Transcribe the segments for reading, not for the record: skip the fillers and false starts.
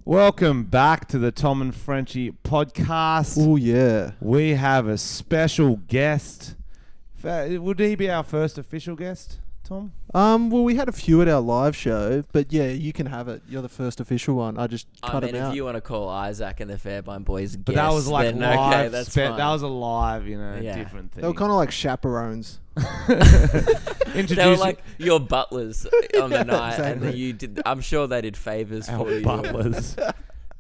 Welcome back to the Tom and Frenchy podcast. Oh, yeah. We have a special guest. Would he be our first official guest, Tom? Well, we had a few at our live show, but yeah, you can have it. You're the first official one. I just cut him out. If you want to call Isaac and the Fairbairn boys guests, But that was like then live. okay, that's fine. That was a live, different thing. They were kind of like chaperones. They were like your butlers on the night, exactly. and then you did. I'm sure they did favors our for you. butlers.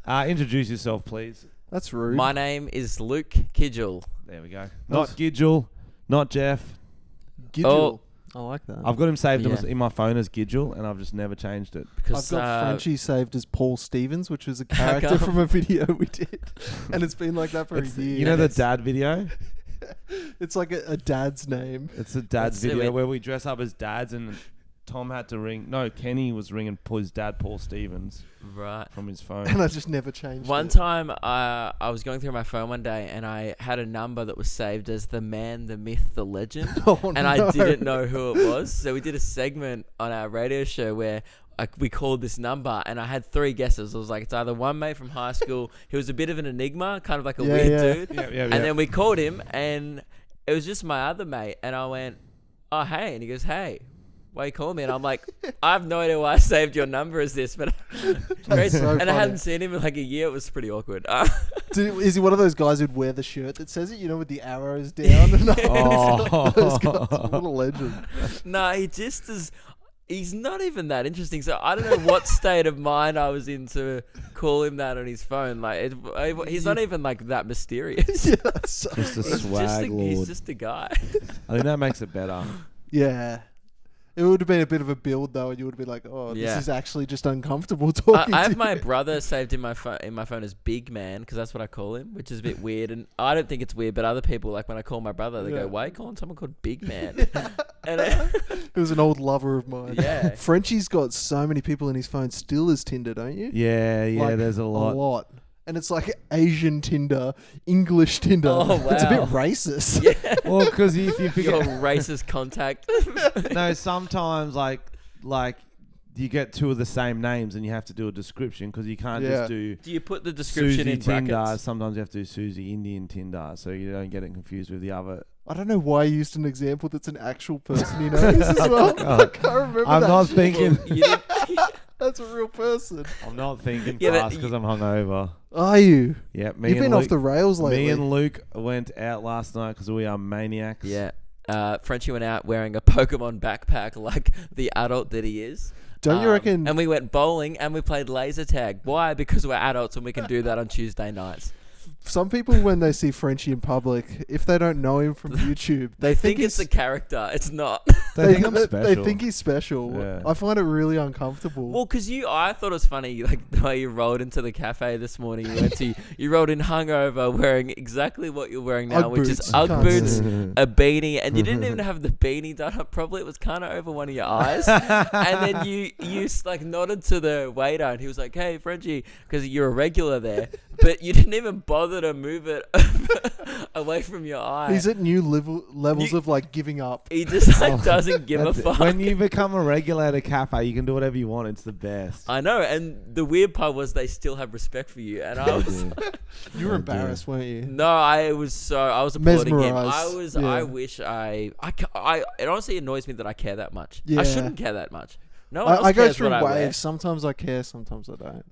Introduce yourself, please. That's rude. My name is Luke Kidgell. There we go. Not Kidgell, not Jeff. Kidgell. Oh. I like that. I've got him saved in my phone as Kidgell, and I've just never changed it. Because I've got Frenchy saved as Paul Stevens, which was a character from a video we did. And it's been like that for a year. You know the dad video? It's like a dad's name. It's a dad's video where we dress up as dads, and Tom had to ring. No, Kenny was ringing his dad, Paul Stevens, right from his phone. And I just never changed One it. time, I was going through my phone one day, and I had a number that was saved as the man, the myth, the legend. I didn't know who it was. So we did a segment on our radio show where we called this number, and I had three guesses. I was like, it's either one mate from high school. He was a bit of an enigma, kind of like a weird dude. And then we called him, and it was just my other mate. And I went, oh, hey. And he goes, hey, why you calling me? And I'm like, I have no idea why I saved your number as this, but I hadn't seen him in like a year. It was pretty awkward. Is he one of those guys who'd wear the shirt that says it, with the arrows down? And those guys, what a legend. No, he just is. He's not even that interesting. So I don't know what state of mind I was in to call him that on his phone. Like he's not even like that mysterious. Yeah, that's so just a swag lord. He's just a guy. I think that makes it better. Yeah. It would have been a bit of a build though, and you would have been like, "Oh, this is actually just uncomfortable talking." I have my brother saved in my phone as Big Man because that's what I call him, which is a bit weird. And I don't think it's weird, but other people, like when I call my brother, they go, "Why are you calling someone called Big Man?" And it was an old lover of mine. Yeah, Frenchy's got so many people in his phone still as Tinder, don't you? Yeah, like, there's a lot. A lot. And it's like Asian Tinder, English Tinder. Oh, wow. It's a bit racist. Yeah. Well, because if you forget your racist contact. No, sometimes like you get two of the same names and you have to do a description because you can't just do. Do you put the description Susie in Tinder? brackets? Sometimes you have to do Susie Indian Tinder, so you don't get it confused with the other. I don't know why you used an example that's an actual person you know as well. I can't remember I'm that. not thinking. That's a real person. I'm not thinking fast because I'm hungover. Are you? Yeah, You've been off the rails lately. Me and Luke went out last night because we are maniacs. Yeah. Frenchy went out wearing a Pokemon backpack like the adult that he is. Don't you reckon? And we went bowling and we played laser tag. Why? Because we're adults and we can do that on Tuesday nights. Some people, when they see Frenchy in public, if they don't know him from YouTube, they think it's a character. It's not. They think I'm special. They think he's special. Yeah. I find it really uncomfortable. Well, because I thought it was funny, like the way you rolled into the cafe this morning. You rolled in hungover, wearing exactly what you're wearing now, which is Ugg boots, a beanie, and you didn't even have the beanie done up properly. It was kind of over one of your eyes, and then you like nodded to the waiter, and he was like, "Hey, Frenchy," because you're a regular there, but you didn't even bother to move it away from your eye. He's at new levels of like giving up. He just doesn't give a fuck. When you become a regular at a cafe, you can do whatever you want. It's the best. I know, and the weird part was they still have respect for you, and I was. You were embarrassed, weren't you? No, I was applauding him. Mesmerised. I wish it honestly annoys me that I care that much. Yeah. I shouldn't care that much. No one else I go cares through what I wear. waves. Sometimes I care, sometimes I don't.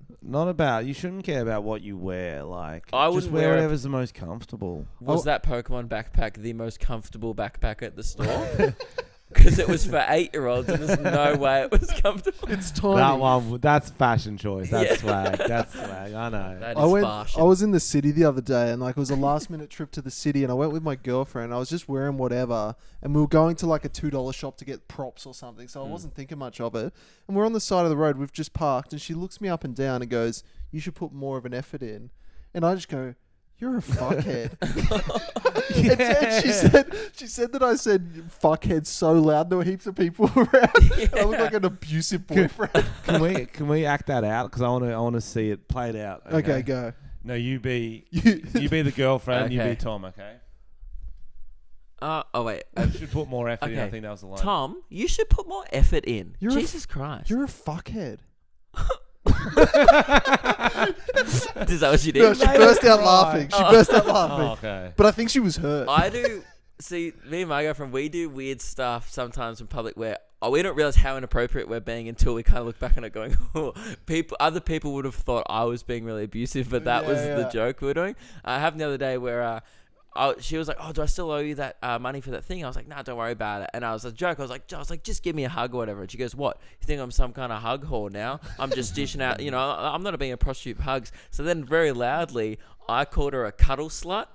You shouldn't care about what you wear. Like, I just wouldn't wear wear whatever's the most comfortable. Was that Pokemon backpack the most comfortable backpack at the store? Because it was for 8-year-olds and there's no way it was comfortable. It's tiny. That's fashion choice. That's swag. That's swag. I know. That is fashion. I was in the city the other day and like it was a last minute trip to the city and I went with my girlfriend. I was just wearing whatever and we were going to like a $2 shop to get props or something. So I wasn't thinking much of it. And we're on the side of the road. We've just parked and she looks me up and down and goes, "You should put more of an effort in." And I just go, "You're a fuckhead." And she said that I said fuckhead so loud there were heaps of people around. Yeah. I look like an abusive boyfriend. Can we act that out? Because I want to see it played out. Okay, go. No, you be the girlfriend. Okay. You be Tom. Okay. Oh wait. You should put more effort in. I think that was the line. Tom, you should put more effort in. Jesus Christ. You're a fuckhead. Is that what she did? No, she burst out laughing. She burst out Oh, laughing. okay. But I think she was hurt. I do. See, me and my girlfriend, we do weird stuff sometimes in public where we don't realize how inappropriate we're being until we kind of look back on it going, oh, other people would have thought I was being really abusive, but that was the joke we were doing. I happened the other day where she was like, oh, do I still owe you that money for that thing? I was like, nah, don't worry about it. And I was a joke. I was like, just give me a hug or whatever. And she goes, what? You think I'm some kind of hug whore now? I'm just dishing out, I'm not being a prostitute for hugs. So then very loudly, I called her a cuddle slut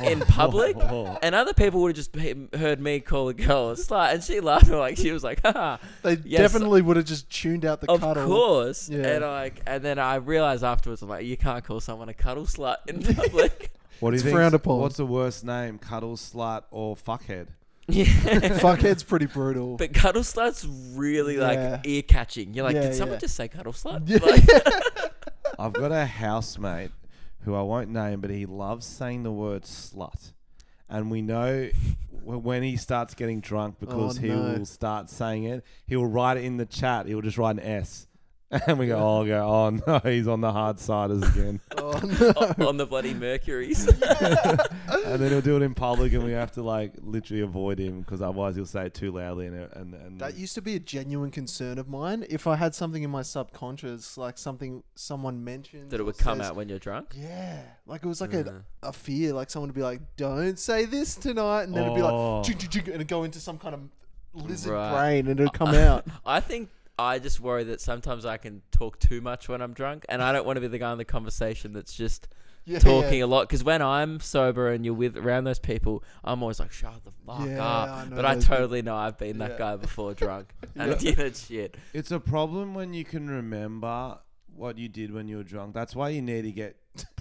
in public, and other people would have just heard me call a girl a slut, and she laughed. She was like, haha. They definitely would have just tuned out the cuddle. Of course. Yeah. And then I realized afterwards, I'm like, you can't call someone a cuddle slut in public. What do you It's frowned think? upon. What's the worst name? Cuddle slut or fuckhead? Yeah. Fuckhead's pretty brutal. But cuddle slut's really ear catching. You're like, did someone just say cuddle slut? Yeah. Like, I've got a housemate who I won't name, but he loves saying the word slut. And we know when he starts getting drunk because he will start saying it, he will write it in the chat. He will just write an S. And we go, oh no, he's on the hard siders again. Oh, no. on the bloody Mercuries. And then he'll do it in public and we have to literally avoid him because otherwise he'll say it too loudly. And That used to be a genuine concern of mine. If I had something in my subconscious, like something someone mentioned. That it or would come says- out when you're drunk? Yeah. Like it was like a fear. Like someone would be like, don't say this tonight. And then it'd be like, ching, ching, ching, and it'd go into some kind of lizard brain and it'd come out. I think I just worry that sometimes I can talk too much when I'm drunk, and I don't want to be the guy in the conversation that's just talking a lot. Because when I'm sober and you're around those people, I'm always like, shut the fuck up. But I totally know I've been that guy before drunk. And that shit. it's a problem when you can remember what you did when you were drunk. That's why you need to get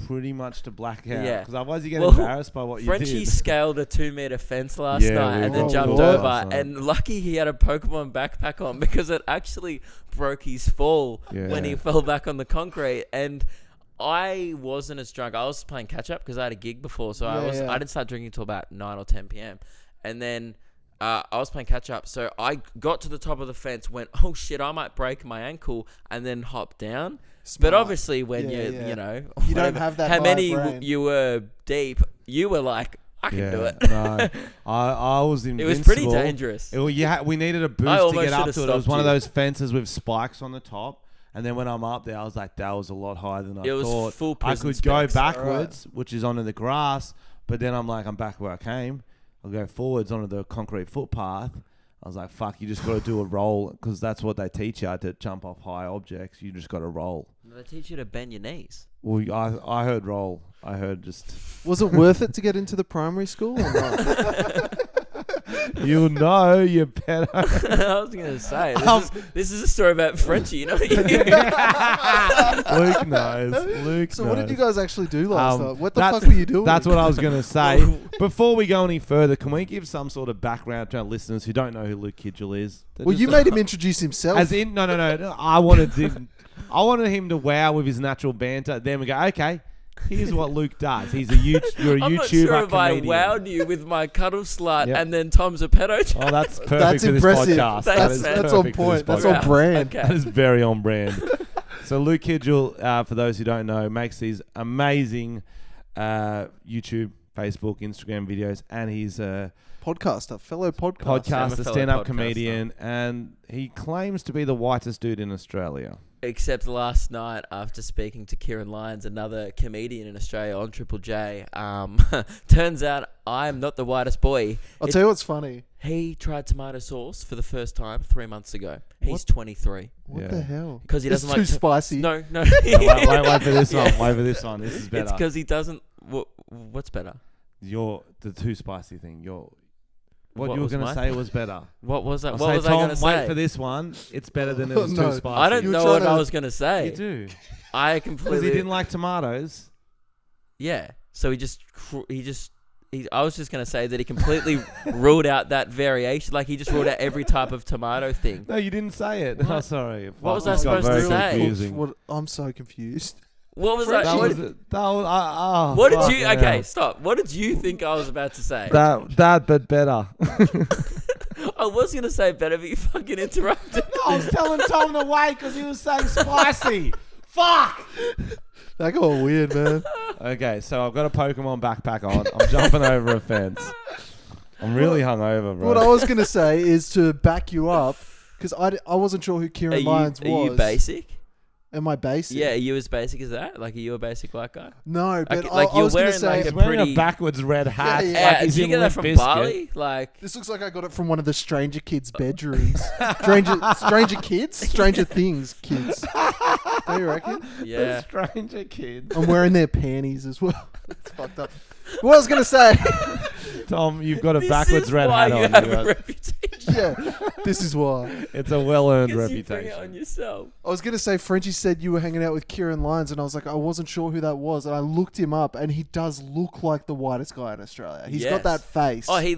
pretty much to blackout. Yeah. Because otherwise you get embarrassed by what you Frenchy did. scaled a 2-meter fence last night and then we jumped walked over. last night. And lucky he had a Pokemon backpack on because it actually broke his fall when he fell back on the concrete. And I wasn't as drunk. I was playing catch up because I had a gig before, so I didn't start drinking until about 9 or 10 p.m. And then I was playing catch up, so I got to the top of the fence, went, oh shit, I might break my ankle, and then hopped down. Smart. But obviously, when You whatever, don't have that. how many brain. you were deep, you were like, I can do it. No, I was It invincible. was pretty dangerous. We needed a boost to almost get up should've to it. It was stopped one of you. those fences with spikes on the top. And then when I'm up there, I was like, that was a lot higher than I It was thought. full I prison could go specs. backwards, which is onto the grass, but then I'm like, I'm back where I came. I'll go forwards onto the concrete footpath. I was like, fuck, you just got to do a roll because that's what they teach you to jump off high objects. You just got to roll. They teach you to bend your knees. Well, I heard roll. I heard just... Was it worth it to get into the primary school or not? You'll know, you better. I was going to say, this is a story about Frenchy, you know? Luke knows. Luke So knows. what did you guys actually do last night? What the that's- fuck were you doing? That's what I was going to say. Before we go any further, can we give some sort of background to our listeners who don't know who Luke Kidgell is? Well, you made him introduce himself. As in, no. I wanted him to wow with his natural banter. Then we go, okay, here's what Luke does. You're a YouTuber I'm not sure if I comedian. wowed you with my cuddle slut Yep. and then Tom's a pedo joke. Oh, that's perfect That's for impressive. this podcast. That's That is on perfect for point. this That's on podcast. brand. Okay. That is very on brand. So Luke Kidgell, for those who don't know, makes these amazing YouTube, Facebook, Instagram videos, and he's a podcaster, fellow podcaster. I'm a podcaster, fellow stand-up podcaster. comedian, and he claims to be the whitest dude in Australia. Except last night, after speaking to Kieran Lyons, another comedian in Australia on Triple J, turns out I'm not the whitest boy. I'll tell you what's funny. He tried tomato sauce for the first time 3 months ago. He's What? 23. What Yeah. the hell? Because he It's doesn't too like... spicy. No. No, wait for this one. Wait for this one. This is better. It's because he doesn't... What's better? The too spicy thing. What What you were was going to mine? say was better. What was that? I'll What say, was I Tom, going to say? wait for this one. It's better than it was No. too spicy. I don't You were know what trying I to- was going to say. You do. I Because completely... he didn't like tomatoes. Yeah. So I was just going to say that he completely ruled out that variation. Like, he just ruled out every type of tomato thing. No, you didn't say it. What? Oh, sorry. What was Fuck, I this got supposed to very say? confusing. I'm so confused. What was that? That What, was oh, what fuck, did you... yeah. Okay, stop. What did you think I was about to say? That, but better. I was going to say better, but you fucking interrupted. I was telling Tom to wait because he was saying spicy. Fuck. That got weird, man. Okay, so I've got a Pokemon backpack on. I'm jumping over a fence. I'm really hungover, bro. What I was gonna say is to back you up because I wasn't sure who Kieran Lyons was. Are you basic? Am I basic? Yeah, are you as basic as that? Like, are you a basic white guy? No, but Like I you're was gonna wearing, say like, He's wearing a backwards red hat. Yeah, Yeah, Like he's did you in get that Limp from Bizkit. Bali? Like, this looks like I got it from one of the Stranger Kids' bedrooms. Stranger Things kids. Don't you reckon? yeah. Stranger Kids. I'm wearing their panties as well. It's fucked up. What I was gonna say. Tom, you've got a This backwards is red why hat you on. have You a got- reputation. Yeah, this is why. It's a well-earned Because you bring it on reputation. yourself. I was gonna say Frenchy said you were hanging out with Kieran Lyons, and I was like, I wasn't sure who that was, and I looked him up, and he does look like the whitest guy in Australia. He's got Yes. that face. Oh, he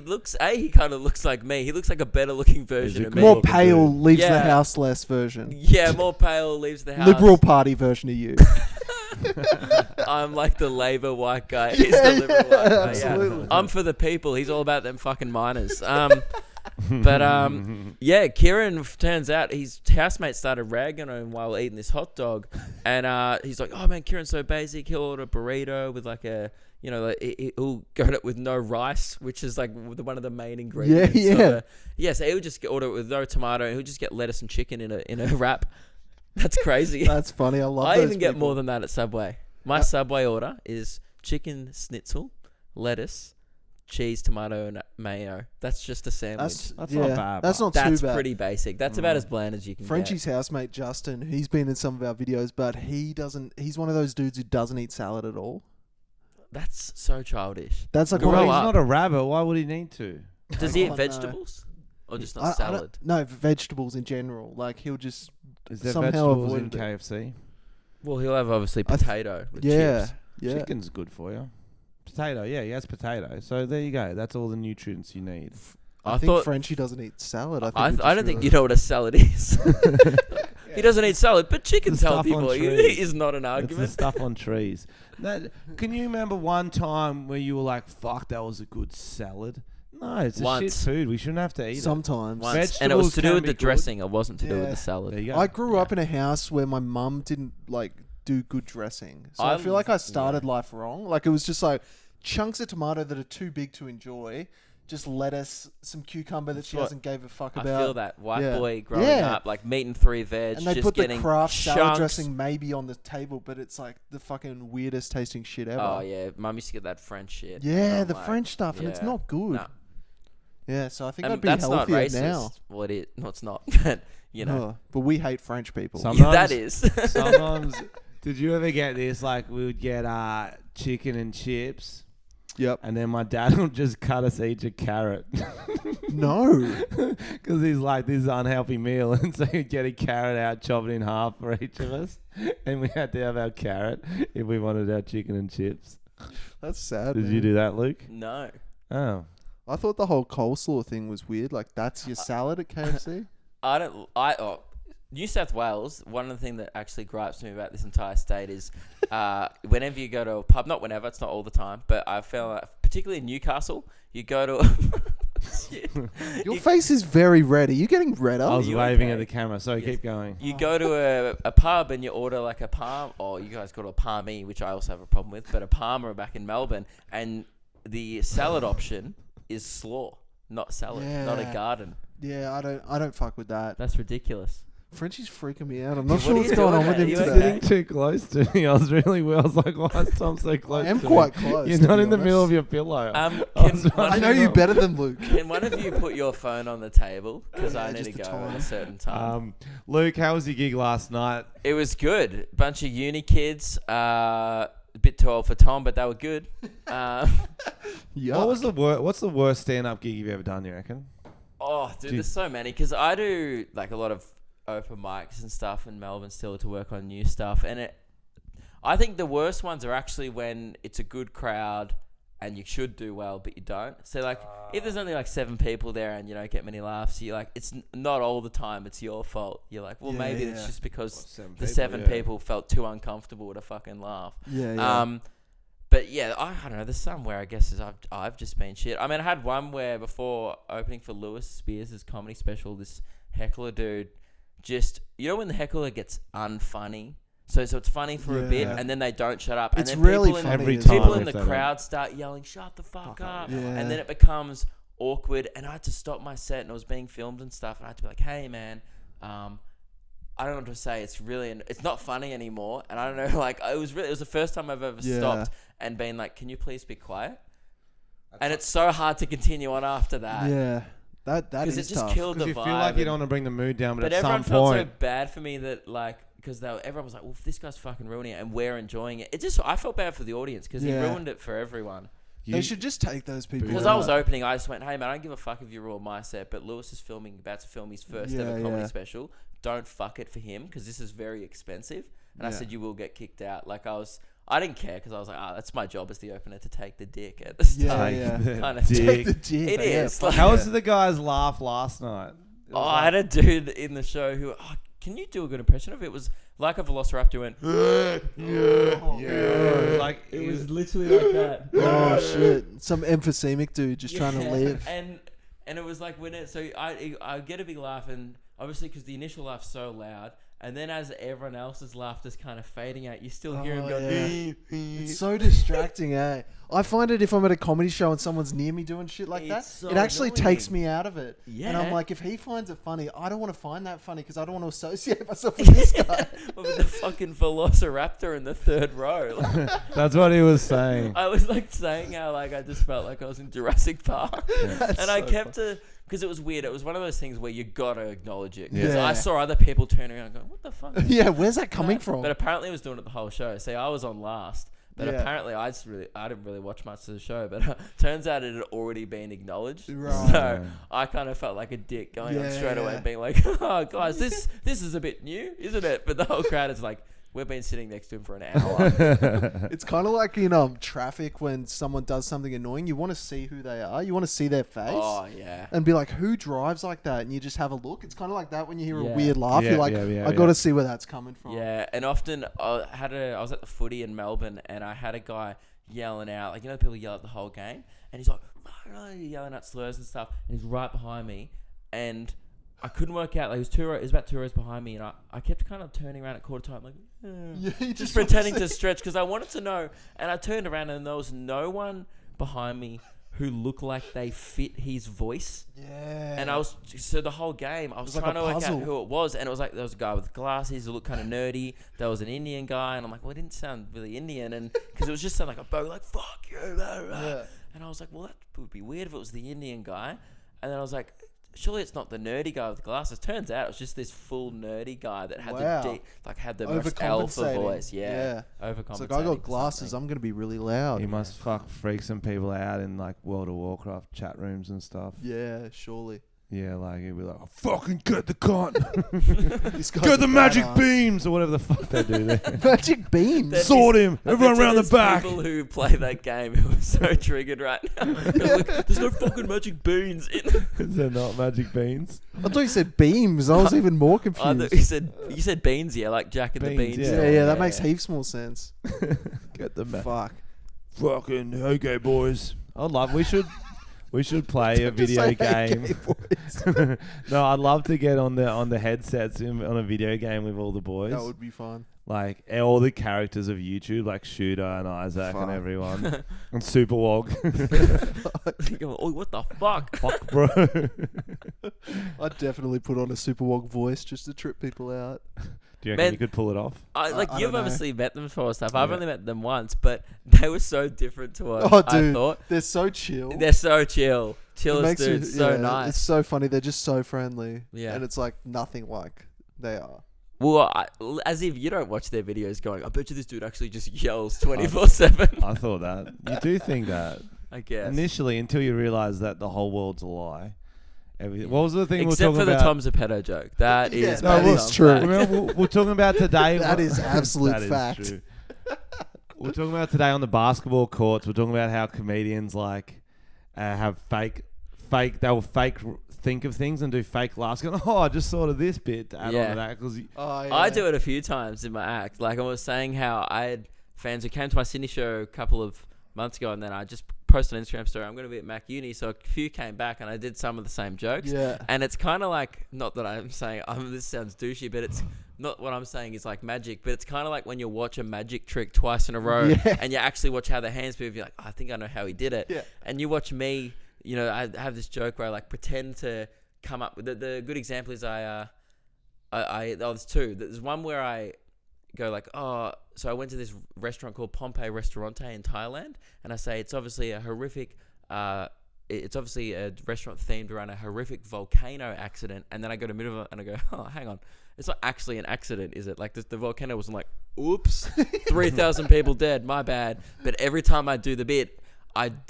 kind of looks like me. He looks like a better looking version a of good me. more looking pale, dude. leaves the Yeah. house less version. Yeah, more pale, leaves the house. Liberal Party version of you. I'm like the Labour white guy. He's the Liberal white guy. Yeah. absolutely. I'm for the people. He's all about them fucking miners. Yeah, Kieran turns out his housemate started ragging on him while eating this hot dog, and he's like, "Oh man, Kieran's so basic. He'll order a burrito with like a." You know, like he'll go to it with no rice, which is like one of the main ingredients. Yeah. So he'll just order it with no tomato, and he'll just get lettuce and chicken in a wrap. That's crazy. That's funny. I love. I those even get people. more than that at Subway. My Subway order is chicken schnitzel, lettuce, cheese, tomato, and mayo. That's just a sandwich. That's yeah, not bad, That's but- not That's too bad. pretty basic. That's about as bland as you can Frenchie's housemate Justin, he's been in some of our videos, but he doesn't. He's one of those dudes who doesn't eat salad at all. get. That's so childish. That's like Grow Well, one he's of up. not a rabbit. Why would he need to? Does he Oh, eat no. vegetables? Or just not I don't- salad? No, vegetables in general. Like he'll just Is there somehow vegetables in avoid it. KFC? Well, he'll have obviously I th- potato with Yeah, chips. yeah. Chicken's good for you. Potato, yeah, he has potato. So there you go. That's all the nutrients you need. I I think thought- Frenchie doesn't eat salad. I don't think you know what a salad is. He doesn't eat salad, but chicken's The stuff healthy on for you. trees. Is not an It's the argument. stuff on trees. Can you remember one time where you were like, "Fuck, that was a good salad"? No, it's a Once. shit food. We shouldn't have to eat it. Sometimes. Once, and it was Vegetables to do can with be the good. dressing. It wasn't to do with Yeah. the salad. There you go. I grew up in a house where my mum didn't like do good dressing, so I feel like I started life wrong. Like it was just like chunks of tomato that are too big to enjoy, just lettuce, some cucumber that she what- hasn't gave a fuck I about. feel that white Yeah. boy growing Yeah. up, like meat and 3 veg, And they just put the getting Kraft salad chunks. dressing maybe on the table, but it's like the fucking weirdest tasting shit ever. Oh yeah, Mum used to get that French shit. Yeah, I'm the like, French stuff, and it's yeah. not good. No. Yeah, so I think I'd be That's not healthier racist. now. Well, it is. No, it's not. But you know, Oh, but we hate French people. Sometimes- that is. Sometimes, did you ever get this? Like, we would get chicken and chips, Yep. and then my dad would just cut us each a carrot. No. Because he's like, this is an unhealthy meal. And so he'd get a carrot out, chop it in half for each of us. And we had to have our carrot if we wanted our chicken and chips. That's sad. Did man. you do that, Luke? No. Oh. I thought the whole coleslaw thing was weird. Like, that's your salad at KFC? New South Wales, one of the things that actually gripes me about this entire state is whenever you go to a pub, not whenever, it's not all the time, but I feel like, particularly in Newcastle, you go to shit. Your face is very red. Are you getting redder? I was you waving okay? at the camera, so Yes. keep going. You go to a pub and you order like a palm, or you guys go to a palmy, which I also have a problem with, but a palmer back in Melbourne, and the salad option is slaw, not salad, not a Yeah. garden. Yeah, I don't fuck with that. That's ridiculous. Frenchie's freaking me out. I'm not What sure are what's you going doing, on with mate? him You today. okay? Getting too close to me. I was like, why is Tom so close I am to quite me? close. You're to not be in the middle honest. of your pillow. Can was one I of know you- you better than Luke. Can one of you put your phone on the table? Because I Yeah, need to just the go time. at a certain time. Luke, how was your gig last night? It was good. Bunch of uni kids. A bit too old for Tom, but they were good. Yuck. What's the worst stand-up gig you've ever done, you reckon? Oh, dude, Gee. there's so many. Because I do like a lot of open mics and stuff in Melbourne still to work on new stuff. And I think the worst ones are actually when it's a good crowd and you should do well, but you don't. So like, if there's only like 7 people there and you don't get many laughs, you're like, it's not all the time. It's your fault. You're like, well, Yeah, maybe it's yeah. just because Seven the people, 7 yeah. people felt too uncomfortable to fucking laugh. Yeah. But yeah, I don't know. There's some where I guess I've just been shit. I mean, I had one where before opening for Lewis Spears' comedy special, this heckler dude just, you know when the heckler gets unfunny? So it's funny for a bit, and then they don't shut up. It's and then really people funny. every as time people well. in the if they crowd start yelling, "Shut the fuck up!" Yeah. And then it becomes awkward, and I had to stop my set, and it was being filmed and stuff, and I had to be like, "Hey, man, I don't know what to say. It's not funny anymore." And I don't know, like it was the first time I've ever stopped and been like, "Can you please be quiet?" And it's so hard to continue on after that. Yeah. That is because it just tough. killed the Because vibe. you feel like you don't want to bring the mood down, but at everyone some felt point, so bad for me that like because everyone was like, "Well, this guy's fucking ruining it," and we're enjoying it. I felt bad for the audience because he ruined it for everyone. They should just take those people. Because I was opening, I just went, "Hey man, I don't give a fuck if you ruin my set, but Lewis is about to film his first ever comedy special. Don't fuck it for him because this is very expensive." And I said, "You will get kicked out." Like I didn't care because I was like, that's my job as the opener to take the dick at the start. Kind of Take the dick. It is. Like, how was the guys' laugh last night? I had a dude in the show who, can you do a good impression of it? It was like a velociraptor went, Like it was literally like that. Oh shit! Some emphysemic dude just trying to live. And it was like I get a big laugh, and obviously because the initial laugh's so loud, and then as everyone else's laughter's kind of fading out, you still hear him going. It's so distracting, eh? I find it if I'm at a comedy show and someone's near me doing shit like that, so it actually annoying. takes me out of it. Yeah. And I'm like, if he finds it funny, I don't want to find that funny because I don't want to associate myself with this guy. With the fucking velociraptor in the third row. Like, that's what he was saying. I was like saying how like I just felt like I was in Jurassic Park, and I kept because it was weird. It was one of those things where you gotta acknowledge it. Because I saw other people turn around and go, "What the fuck?" Yeah, where's that coming from? But apparently, he was doing it the whole show. See, I was on last. But apparently, I didn't really watch much of the show. But turns out it had already been acknowledged. Right. So I kind of felt like a dick going on straight away and being like, "Oh, guys, this is a bit new, isn't it?" But the whole crowd is like, "We've been sitting next to him for an hour." It's kind of like in traffic when someone does something annoying. You want to see who they are. You want to see their face. Oh yeah. And be like, who drives like that? And you just have a look. It's kind of like that when you hear a Yeah. weird laugh. You're like, I got to see where that's coming from. Yeah, and often I was at the footy in Melbourne, and I had a guy yelling out, like, you know, people yell at the whole game, and he's like, yelling out slurs and stuff, and he's right behind me, and I couldn't work out, like, it was about 2 rows behind me, and I kept kind of turning around at quarter time, like, You just pretending to stretch, because I wanted to know, and I turned around, and there was no one behind me who looked like they fit his voice. Yeah. And so the whole game, I was trying to work out who it was, and it was like, there was a guy with glasses who looked kind of nerdy, there was an Indian guy, and I'm like, well, it didn't sound really Indian, and because it was just sounding like a bow, like, fuck you, blah, blah. Yeah. And I was like, well, that would be weird if it was the Indian guy, and then I was like, surely it's not the nerdy guy with the glasses. Turns out it was just this full nerdy guy that had the most alpha voice. Yeah. Overcompensating. It's like, I got glasses. I'm going to be really loud. He must freak some people out in like World of Warcraft chat rooms and stuff. Yeah, surely. Yeah, like he'd be like, "Oh, fucking get the cunt, Get get the magic beams," or whatever the fuck they do there. Magic beams. Sword him, everyone around the back. People who play that game who are so triggered right now. Look, there's no fucking magic beans in. Is there not magic beans? I thought you said beams. I was even more confused. You said beans, yeah, like Jack and the Beans, Beans. Yeah, that makes heaps more sense. Get the Fuck. fucking okay, boys. We should play a video game. No, I'd love to get on the headsets on a video game with all the boys. That would be fun. Like all the characters of YouTube, like Shooter and Isaac and everyone, and Superwog. Oh, what the fuck? Fuck, bro. I'd definitely put on a Superwog voice just to trip people out. Do you reckon you could pull it off? You've obviously met them before and stuff. I've only met them once, but they were so different to what I thought. They're so chill. They're so chill. Chillest dudes, so nice. It's so funny. They're just so friendly. Yeah. And it's like nothing like they are. Well, as if you don't watch their videos going, I bet you this dude actually just yells 24/7. I thought that. You do think that. I guess. Initially, until you realise that the whole world's a lie. What was the thing Except we were for talking the about? Tom Zeppetto joke. That is that is true. Remember, we're talking about today. That is absolute fact. Is true. We're talking about today on the basketball courts. We're talking about how comedians have fake. They'll fake think of things and do fake laughs. Going, I just thought of this bit to add on to that. I do it a few times in my act. Like I was saying how I had fans who came to my Sydney show a couple of months ago, and then I just posted an Instagram story, I'm going to be at Mac Uni, so a few came back and I did some of the same jokes. Yeah. And it's kind of like, not that I'm saying this sounds douchey, but it's not what I'm saying is like magic, but it's kind of like when you watch a magic trick twice in a row Yeah. and you actually watch how the hands move. You're like, I think I know how he did it. Yeah. And you watch me, you know, I have this joke where I like pretend to come up with the good example is there's two. There's one where I go like, so I went to this restaurant called Pompeii Restaurante in Thailand, and I say it's obviously a horrific, it's obviously a restaurant themed around a horrific volcano accident, and then I go to the middle of it and I go, oh, hang on, it's not actually an accident, is it? Like the volcano wasn't like, oops, 3,000 people dead, my bad. But every time I do the bit,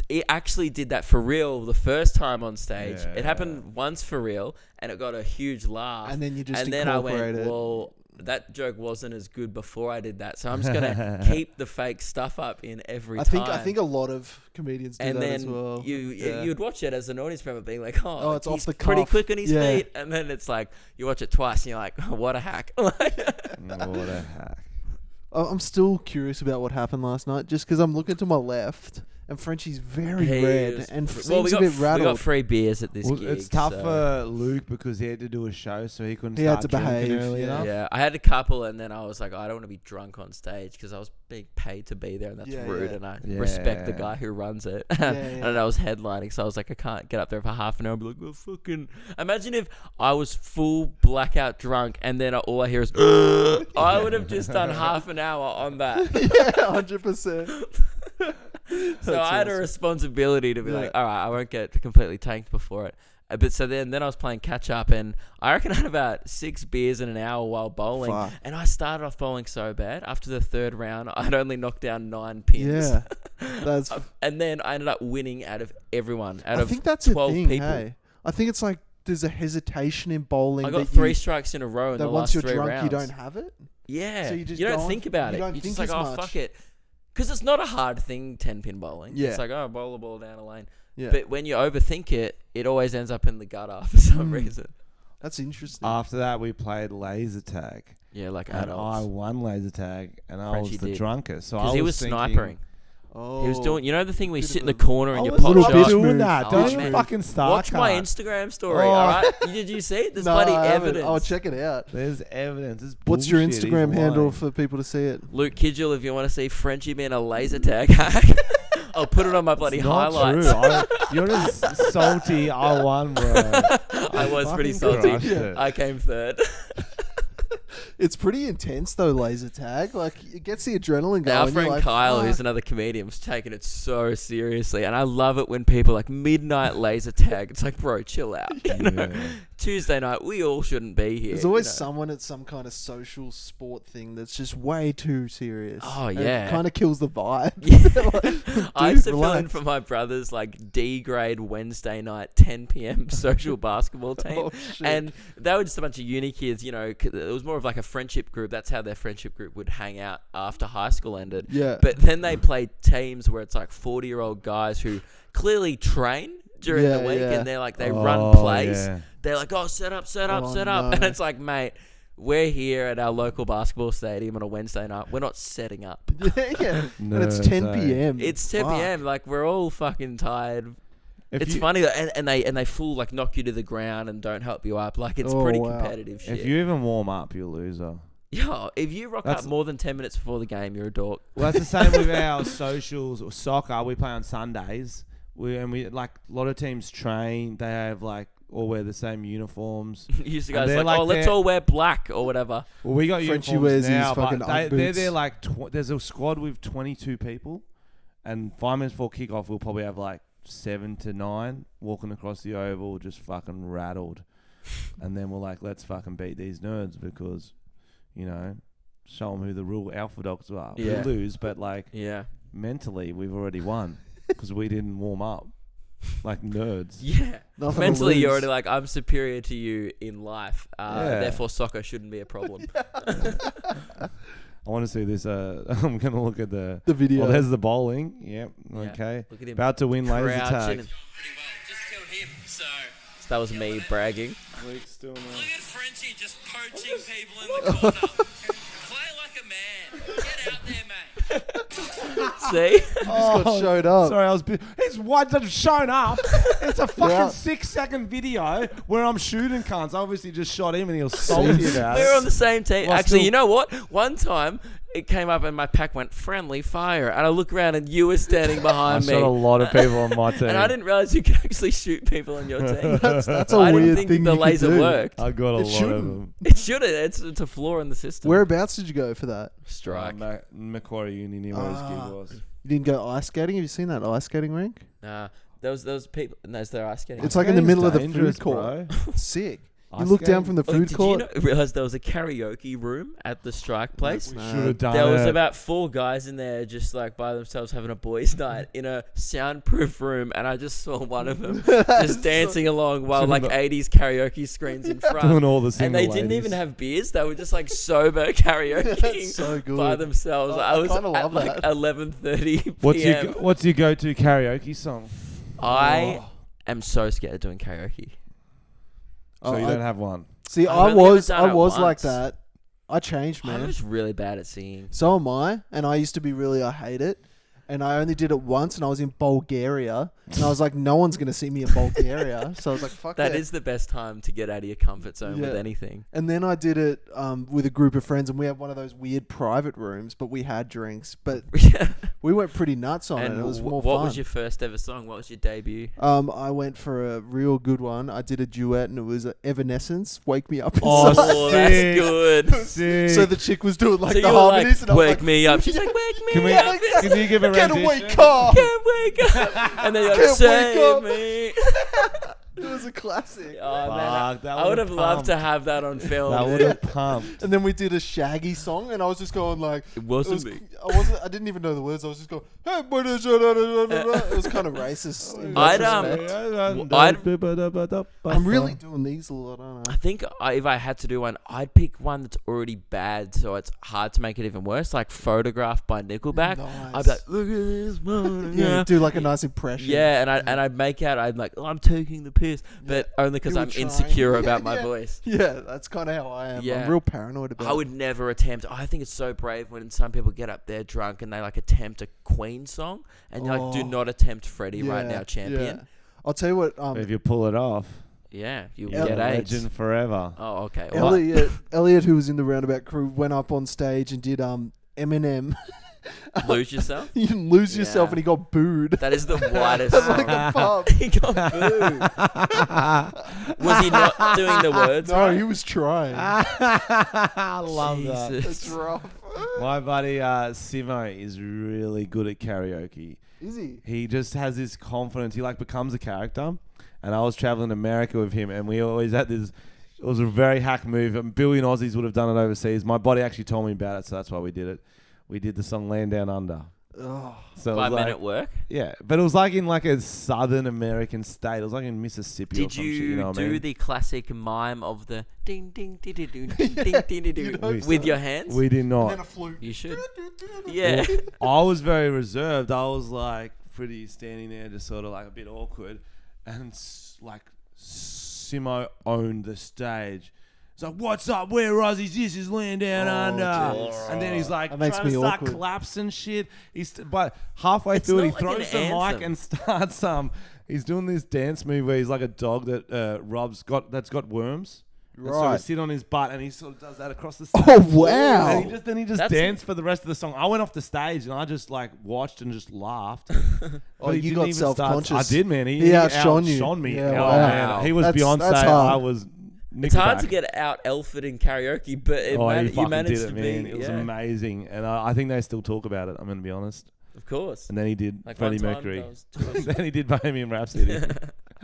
it actually did that for real the first time on stage. Yeah. It happened once for real, and it got a huge laugh. And then you just and then I incorporate went, it. well, that joke wasn't as good before I did that, so I'm just gonna keep the fake stuff up in every time. I think a lot of comedians do and that then as well. you'd watch it as an audience member, being like, "Oh, it's off he's the pretty cuff." quick on his Yeah. feet," and then it's like you watch it twice, and you're like, oh, "What a hack!" What a hack. I'm still curious about what happened last night, just because I'm looking to my left and Frenchy's very He red was- and well, seems a bit we rattled. got free beers at this Well, gig. it's tough so- for Luke because he had to do a show, so he couldn't He had start to drinking behave, early yeah. enough. Yeah, I had a couple, and then I was like, I don't want to be drunk on stage because I was being paid to be there, and that's Yeah, rude, yeah. and I Yeah. respect the guy who runs it. Yeah. And I was headlining, so I was like, I can't get up there for half an hour and be like, well, fucking... Imagine if I was full blackout drunk, and then all I hear is, I would have just done half an hour on that. Yeah, 100%. So I had a responsibility to be like, all right, I won't get completely tanked before it. But so then I was playing catch up, and I reckon I had about 6 beers in an hour while bowling. Fuck. And I started off bowling so bad. After the third round, I'd only knocked down 9 pins. Yeah, that's. And then I ended up winning out of everyone. Out I of think that's 12 a thing. people. Hey, I think it's like there's a hesitation in bowling. I got that 3 strikes in a row in that the once last you're 3 drunk, rounds. you don't have it. Yeah. So you just don't go on- think about you it. don't You're think just like, as oh, much. fuck it. Because it's not a hard thing, 10-pin bowling. Yeah. It's like, oh, bowl the ball down a lane. Yeah, But when you overthink it, it always ends up in the gutter for some reason. that's interesting. After that, we played laser tag, Yeah, like and I adults. won laser tag, and I Frenchy was the did. drunkest. So I Because was he was thinking, snipering. Oh, He was doing, you know the thing where you Bit sit of in the a- corner I and you was pop little not shots? bitch doing move. that. Oh, Don't man. even fucking start. Watch my cunt. Instagram story, Oh. alright? Did you see it? There's No, bloody I haven't. evidence. I'll check it out. There's evidence. It's What's your bullshit. He's Instagram handle lying. for people to see it? Luke Kidgell, if you want to see Frenchy being a laser tag hack, I'll put it on my bloody It's not highlights. true. You're just salty. I won, bro. I was pretty fucking salty. crushed it. I came third. It's pretty intense though, laser tag. Like it gets the adrenaline going. Our You're friend like, Kyle, "Fuck." who's another comedian, was taking it so seriously, and I love it when people like midnight laser tag. It's like, bro, chill out. You know? Yeah. Tuesday night, we all shouldn't be here. There's always you know? someone at some kind of social sport thing that's just way too serious. Oh, And yeah. it kind of kills the vibe. Yeah. I used to Dude, fill in relax. for my brother's like D grade Wednesday night 10 p.m. social basketball team. Oh, shit. And they were just a bunch of uni kids, you know. It was more of like a friendship group. That's how their friendship group would hang out after high school ended. Yeah. But then they played teams where it's like 40-year-old guys who clearly train during Yeah, the week, yeah. and they're like, they Oh, run plays. yeah. They're like, oh, set up, set up, Oh, set up. no. And it's like, mate, we're here at our local basketball stadium on a Wednesday night. We're not setting up. yeah. And it's Nerds, 10 eh? p.m. It's 10 Fuck. p.m. Like, we're all fucking tired. If It's you, funny that, and they full like knock you to the ground and don't help you up. Like, it's Oh, pretty wow. competitive shit. If you even warm up, you're a loser. Yo, if you rock That's- up more than 10 minutes before the game, you're a dork. Well, that's the same with our socials or soccer. We play on Sundays. We like a lot of teams train. They have like all wear the same uniforms. You used to And guys they're like, like oh, let's they're- all wear black or whatever. Well, we got Frenchy uniforms wears his now, fucking but Ugg they're boots. there like there's a squad with 22 people, and 5 minutes before kickoff, we'll probably have like 7 to 9 walking across the oval, just fucking rattled, and then we're like, let's fucking beat these nerds because, you know, show them who the real alpha dogs are. Yeah. We lose, but like Yeah. mentally, we've already won because we didn't warm up like nerds. Yeah. Nothing to Mentally, you're lose. already like, I'm superior to you in life. Yeah. Therefore, soccer shouldn't be a problem. I want to see this. I'm gonna look at the video. Well, there's the bowling. Yep. Yeah. Okay. Look at him. About to win laser crouching tag. and- Pretty well. Just killed him. So That was me bragging. look at Frenchy just poaching people in the corner. Play like a man. Get out there, mate. See? Just got showed up. Sorry, I was. He's his wife have shown up. It's a fucking Yeah. 6-second video where I'm shooting cunts. I obviously just shot him and he was salty about We were on it. the same team. Well, Actually, still- you know what? One time it came up and my pack went friendly fire, and I look around and you were standing I behind me. shot a lot of people on my team. And I didn't realize you could actually shoot people on your team. That's a I didn't weird think thing the you could laser do. worked. I got a lot of shouldn't. them. It should have. It's a flaw in the system. Whereabouts did you go for that? Strike. Macquarie Uni near where his gig was. You didn't go ice skating? Have you seen that ice skating rink? Nah, those people. No, they're ice skating. It's like in the middle of the Dangerous, food court. bro. Sick. You Ice look down skating? from the Oh, food did court. you realize there was a karaoke room at the Strike place? We Nah. should have done There it. was about 4 guys in there just like by themselves having a boys' night in a soundproof room, and I just saw one of them just dancing along while like 80s karaoke screens in front. doing all the And single they didn't ladies. even have beers. They were just like sober karaoke That's so good. by themselves. Oh, I I was kinda at love like that. 11:30 p.m. What's your go-to karaoke song? I am so scared of doing karaoke. So Oh, you I- don't have one. See, I've I only ever was done it like once. that. I changed, I'm man. just really bad at singing. So am I, and I used to be really. I hate it, and I only did it once, and I was in Bulgaria, and I was like, no one's gonna see me in Bulgaria, so I was like, fuck That it. is the best time to get out of your comfort zone with Yeah. anything. And then I did it with a group of friends, and we had one of those weird private rooms, but we had drinks, but we went pretty nuts on it. It was more what fun. was your first ever song? What was your debut? I went for a real good one. I did a duet, and it was Evanescence, "Wake Me Up Oh, Inside." Oh, that's sick. good. Sick. So the chick was doing like So the you were harmonies, like, and I was wake like, me up. She's like, wake me Can we? up. Can you give a "Get rendition? away, car!" Can't wake up. And then you're like, Can't wake up. save me. It was a classic. Oh, man. Fuck, that I would have would've loved to pumped. have that on film. That would have pumped. And then we did a Shaggy song, and I was just going like, It wasn't was, me. I didn't even know the words. I was just going, hey, it was kind of racist. in retrospect. I'm really doing these a lot, aren't I? I think if I had to do one, I'd pick one that's already bad, so it's hard to make it even worse. Like "Photograph" by Nickelback. Nice. I'd be like, "Look at this morning." Yeah, do like a nice impression. Yeah, and I'd make out I'm like, oh, I'm taking the piss, but only because You were I'm trying. insecure Yeah, about my yeah. voice. Yeah, that's kind of how I am. Yeah. I'm real paranoid about I would never attempt. I think it's so brave when some people get up there drunk and they like attempt a Queen song, and you're like, do Oh. not attempt Freddie it. right Yeah, now, champion. yeah. I'll tell you what. If you pull it off, Yeah, you Yeah. get AIDS. legend forever. Oh, okay. Well, Elliot, who was in the Roundabout Crew, went up on stage and did Eminem. lose yourself. You didn't lose yourself, Yeah. and he got booed. That is the widest At like song. a pub. He got booed. Was he not doing the words? No, right? he was trying. I love that. Jesus. It's rough. My buddy Simo is really good at karaoke. Is he? He just has this confidence. He like becomes a character. And I was traveling to America with him, and we always had this. It was a very hack move. A billion Aussies would have done it overseas. My buddy actually told me about it, so that's why we did it. We did the song "Land Down Under." Oh, So it By was like, Men at Work. yeah, but it was like in like a Southern American state. It was like in Mississippi or Did some you shit. You know what I do mean? the classic mime of the ding ding ding ding ding ding ding ding ding You'd hope with so. your hands? We did and not. then a flute. You should. Yeah. I was very reserved. I was like pretty standing there, just sort of like a bit awkward, and like Simo owned the stage. It's like, what's up? We're Aussies. This is Land Down Under. jeez. And then he's like That makes trying to me start awkward. claps and shit. But halfway It's through it, he not like throws an the mic anthem. and starts he's doing this dance move where he's like a dog that that's got worms. And so Right. we sit on his butt and he sort of does that across the stage. Oh wow! And he just That's- danced for the rest of the song. I went off the stage and I just like watched and just laughed. Oh, But he you didn't got even start- self-conscious. I did, man. He outshone you. outshone me. Yeah, Oh, wow. man. He was That's Beyonce. hard. I was Nickelback. It's hard to get out Elford in karaoke, but He you fucking managed did it, to man. be. It was yeah, amazing. And I think they still talk about it, I'm going to be honest. of course. And then he did Like Freddie one time, Mercury. that was too much. Then he did Bohemian Rhapsody.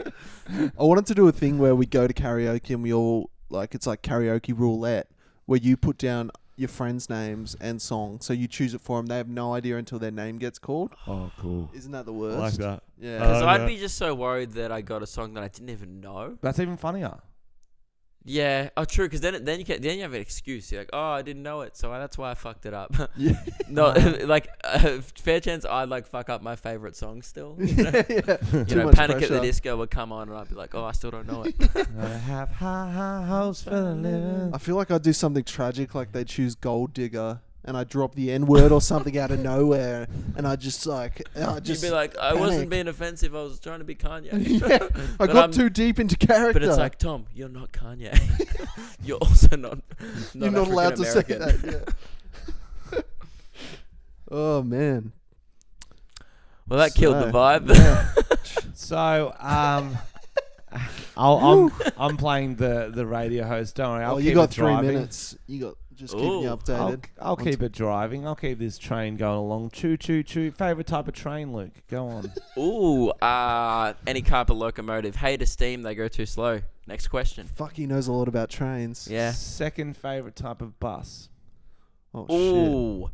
I wanted to do a thing where we go to karaoke and we all it's like karaoke roulette, where you put down your friends' names and songs, so you choose it for them. They have no idea until their name gets called. Oh, cool. Isn't that the I worst? like that. Yeah. Because Oh, I'd yeah. be just so worried that I got a song that I didn't even know. That's even funnier. Yeah, oh true. Because then you have an excuse. You're like, oh, I didn't know it, so that's why I fucked it up. Yeah. No, like fair chance I'd like fuck up my favorite song still. You know, yeah. you Too know much Panic at the pressure. Disco would come on, and I'd be like, oh, I still don't know it. I have high hopes for the living. I feel like I'd do something tragic, like they choose Gold Digger, and I drop the N word or something out of nowhere, and I just You'd be like, I wasn't being offensive. I was trying to be Kanye. Yeah, I got too deep into character. But it's like, Tom, you're not Kanye. You're also not you're not allowed to say that. Yeah. Oh man. Well, that killed the vibe. Yeah. So, I'm playing the radio host. Don't worry, I'll keep you got it 3 driving. minutes. You got just keep me updated. I'll keep it driving. I'll keep this train going along. Choo choo choo. Favorite type of train, Luke? Go on. Ooh, any type of locomotive. Hate or steam, they go too slow. Next question. Fuck, he knows a lot about trains. Yeah. Second favorite type of bus. Oh Ooh.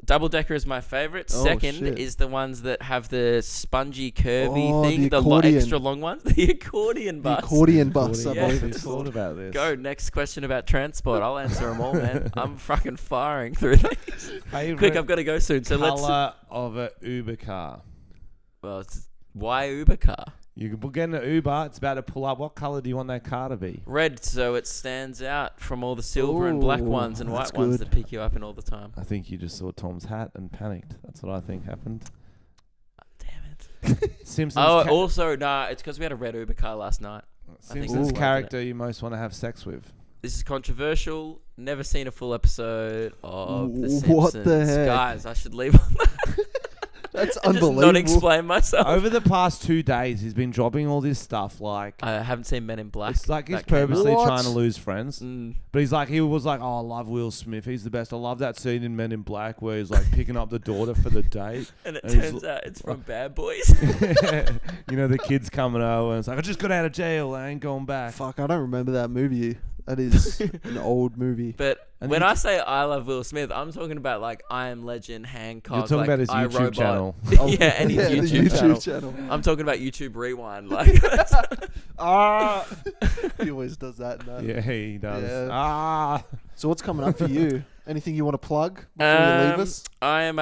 Double decker is my favorite. Oh, Second shit. is the ones that have the spongy, curvy Oh, thing, the the accordion. extra long ones. The accordion shit. bus. The accordion bus, I Yeah. believe We it's thought called. about this. Go, next question about transport. I'll answer them all, man. I'm fucking firing through these. Favorite Quick, I've got to go soon. So let's. color of a Uber car. Well, why Uber car? You can get in an Uber. It's about to pull up. What color do you want that car to be? Red, so it stands out from all the silver and black Ooh, ones and white that's ones good. that pick you up in all the time. I think you just saw Tom's hat and panicked. That's what I think happened. Damn it. Simpsons. Oh, also, nah, it's because we had a red Uber car last night. I think Simpsons that's character you most want to have sex with. This is controversial. Never seen a full episode of The Simpsons. What the heck? Guys, I should leave on that. That's And just unbelievable. not explain myself. Over the past 2 days, he's been dropping all this stuff. Like I haven't seen Men in Black. it's like he's That came out. purposely What? trying to lose friends. Mm. But he was like, oh, I love Will Smith. He's the best. I love that scene in Men in Black where he's like picking up the daughter for the date. And it And he's turns out it's from Bad Boys. You know, the kid's coming over and it's like, I just got out of jail. I ain't going back. Fuck, I don't remember that movie. That is an old movie. But And when you- I say I love Will Smith, I'm talking about like I Am Legend, Hancock. You're talking like about his I, YouTube Robot. channel. Yeah, and his the YouTube channel. I'm talking about YouTube Rewind. Like, He always does that. No. Yeah, he does. Yeah. Ah. So what's coming up for you? Anything you want to plug before you leave us? I am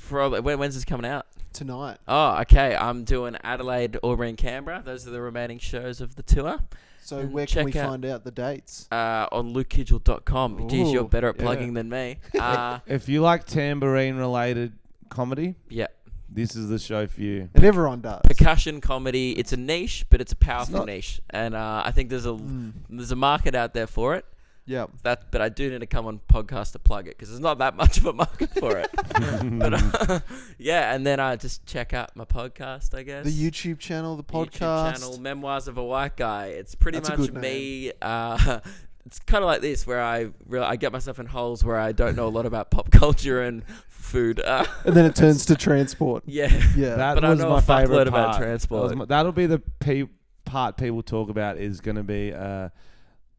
probably when's this coming out? Tonight. Oh, okay. I'm doing Adelaide, Albury, and Canberra. Those are the remaining shows of the tour. So And where can we check out- find out the dates? On LukeKidgell.com. Jeez, you're Ooh, better at yeah. plugging than me. If you like tambourine-related comedy, Yeah. this is the show for you. And everyone does. Percussion comedy. It's a niche, but it's a powerful not- niche, and I think there's a market out there for it. Yep. But I do need to come on podcast to plug it because there's not that much of a market for it. But yeah, and then I just check out my podcast, I guess. The YouTube channel, the podcast. YouTube channel, Memoirs of a White Guy. It's pretty That's a much good me. It's kind of like this, where I get myself in holes where I don't know a lot about pop culture and food. And then it turns to transport. Yeah. Yeah. That But I was know my a fuckload favorite about part. transport. That'll be the part people talk about is going to be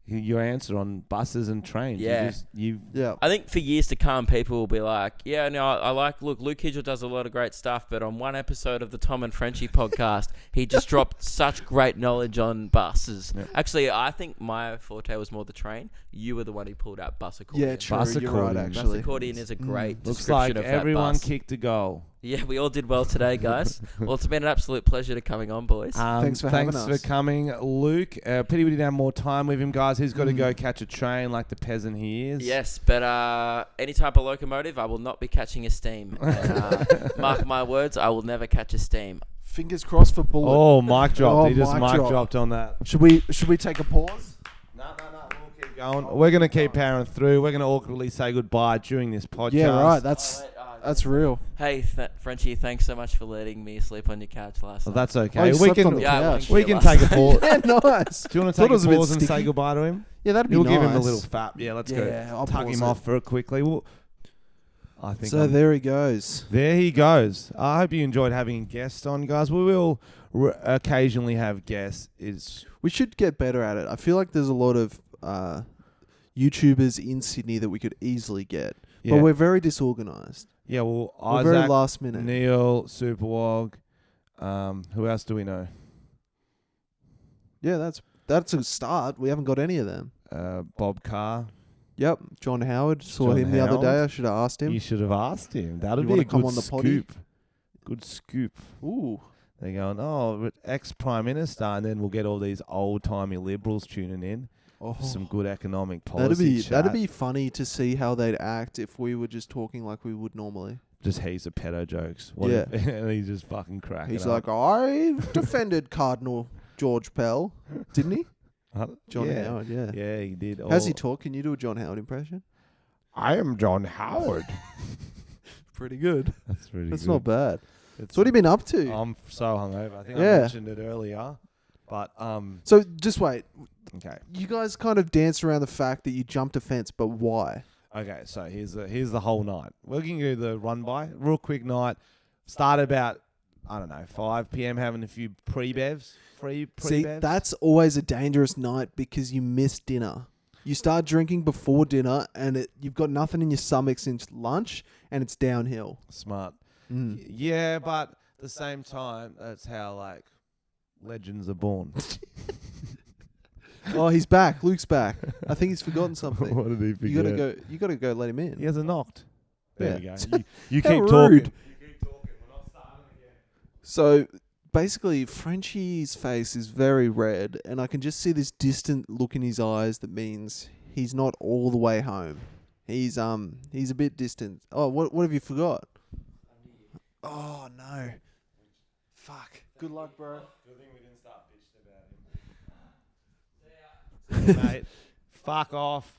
your answer on buses and trains. Yeah. Yeah. I think for years to come, people will be like, yeah, no, I like, look, Luke Kidgell does a lot of great stuff, but on one episode of the Tom and Frenchy podcast, he just dropped such great knowledge on buses. Yeah. Actually, I think my forte was more the train. You were the one who pulled out bus accordion. Yeah, true. Bus You're right, accordion. Bus actually. accordion is a great Looks description like of that everyone bus. kicked a goal. Yeah, we all did well today, guys. Well, it's been an absolute pleasure to coming on, boys. Thanks for having us. Thanks for coming, Luke. Pity we didn't have more time with him, guys. He's got to go catch a train like the peasant he is. Yes, but any type of locomotive, I will not be catching a steam. And, mark my words, I will never catch a steam. Fingers crossed for Bullet. Oh, mic dropped. Oh, He just mic mic drop. dropped on that. Should we take a pause? No. We'll keep going. We're going to keep powering through. We're going to awkwardly say goodbye during this podcast. Yeah, right. That's real. Hey, Frenchy, thanks so much for letting me sleep on your couch last Well, night. that's okay. Oh, you we slept on can the Yeah, I couch. went we can last take a night. pause. Yeah, nice. Do you want to Thought take it was a a bit pause and say sticky. goodbye to him? Yeah, that'd be You'll nice. give him a little fap. Yeah, let's Yeah, go. I'll Tuck pause him it. off for it quickly. I think So there he goes. there he goes. I hope you enjoyed having guests on, guys. We will occasionally have guests. We should get better at it. I feel like there's a lot of YouTubers in Sydney that we could easily get, Yeah. but we're very disorganized. Yeah, well, We're very Isaac, last minute. Neil, Superwog. Who else do we know? Yeah, that's a start. We haven't got any of them. Bob Carr. Yep, John Howard. Saw John him the other day. Howard. I should have asked him. You should have asked him. That'd You be wanna a come good on the potty? scoop. Good scoop. Ooh. They're going, oh, ex-Prime Minister, and then we'll get all these old-timey Liberals tuning in. Oh, some good economic policy. that'd be funny to see how they'd act if we were just talking like we would normally. just heaps of pedo jokes. Yeah. And he's just fucking cracking He's up. like, I defended Cardinal George Pell, didn't he? John yeah. Howard, yeah. Yeah, he did. How's he talk? Can you do a John Howard impression? I am John Howard. Pretty good. That's really That's good. not bad. It's So what have you been up to? I'm so hungover. I think Yeah. I mentioned it earlier. But, So just wait. okay. You guys kind of danced around the fact that you jumped a fence, but why? Okay, so here's the whole night. We're going to do the run by. Real quick night. Started about, I don't know, 5 p.m. having a few pre-bevs. See, that's always a dangerous night because you miss dinner. You start drinking before dinner and you've got nothing in your stomach since lunch and it's downhill. Smart. Mm. Yeah, but at the same time, that's how, like, legends are born. Oh, he's back. Luke's back. I think he's forgotten something. What did he forget? You gotta go let him in. He hasn't knocked. There Yeah. we go. You How keep rude. talking. You keep talking. We're not starting again. So basically, Frenchy's face is very red, and I can just see this distant look in his eyes that means he's not all the way home. He's a bit distant. Oh, what have you forgot? Oh no! Fuck. Good luck, bro. Good thing we didn't start bitching about him. Mate, fuck off.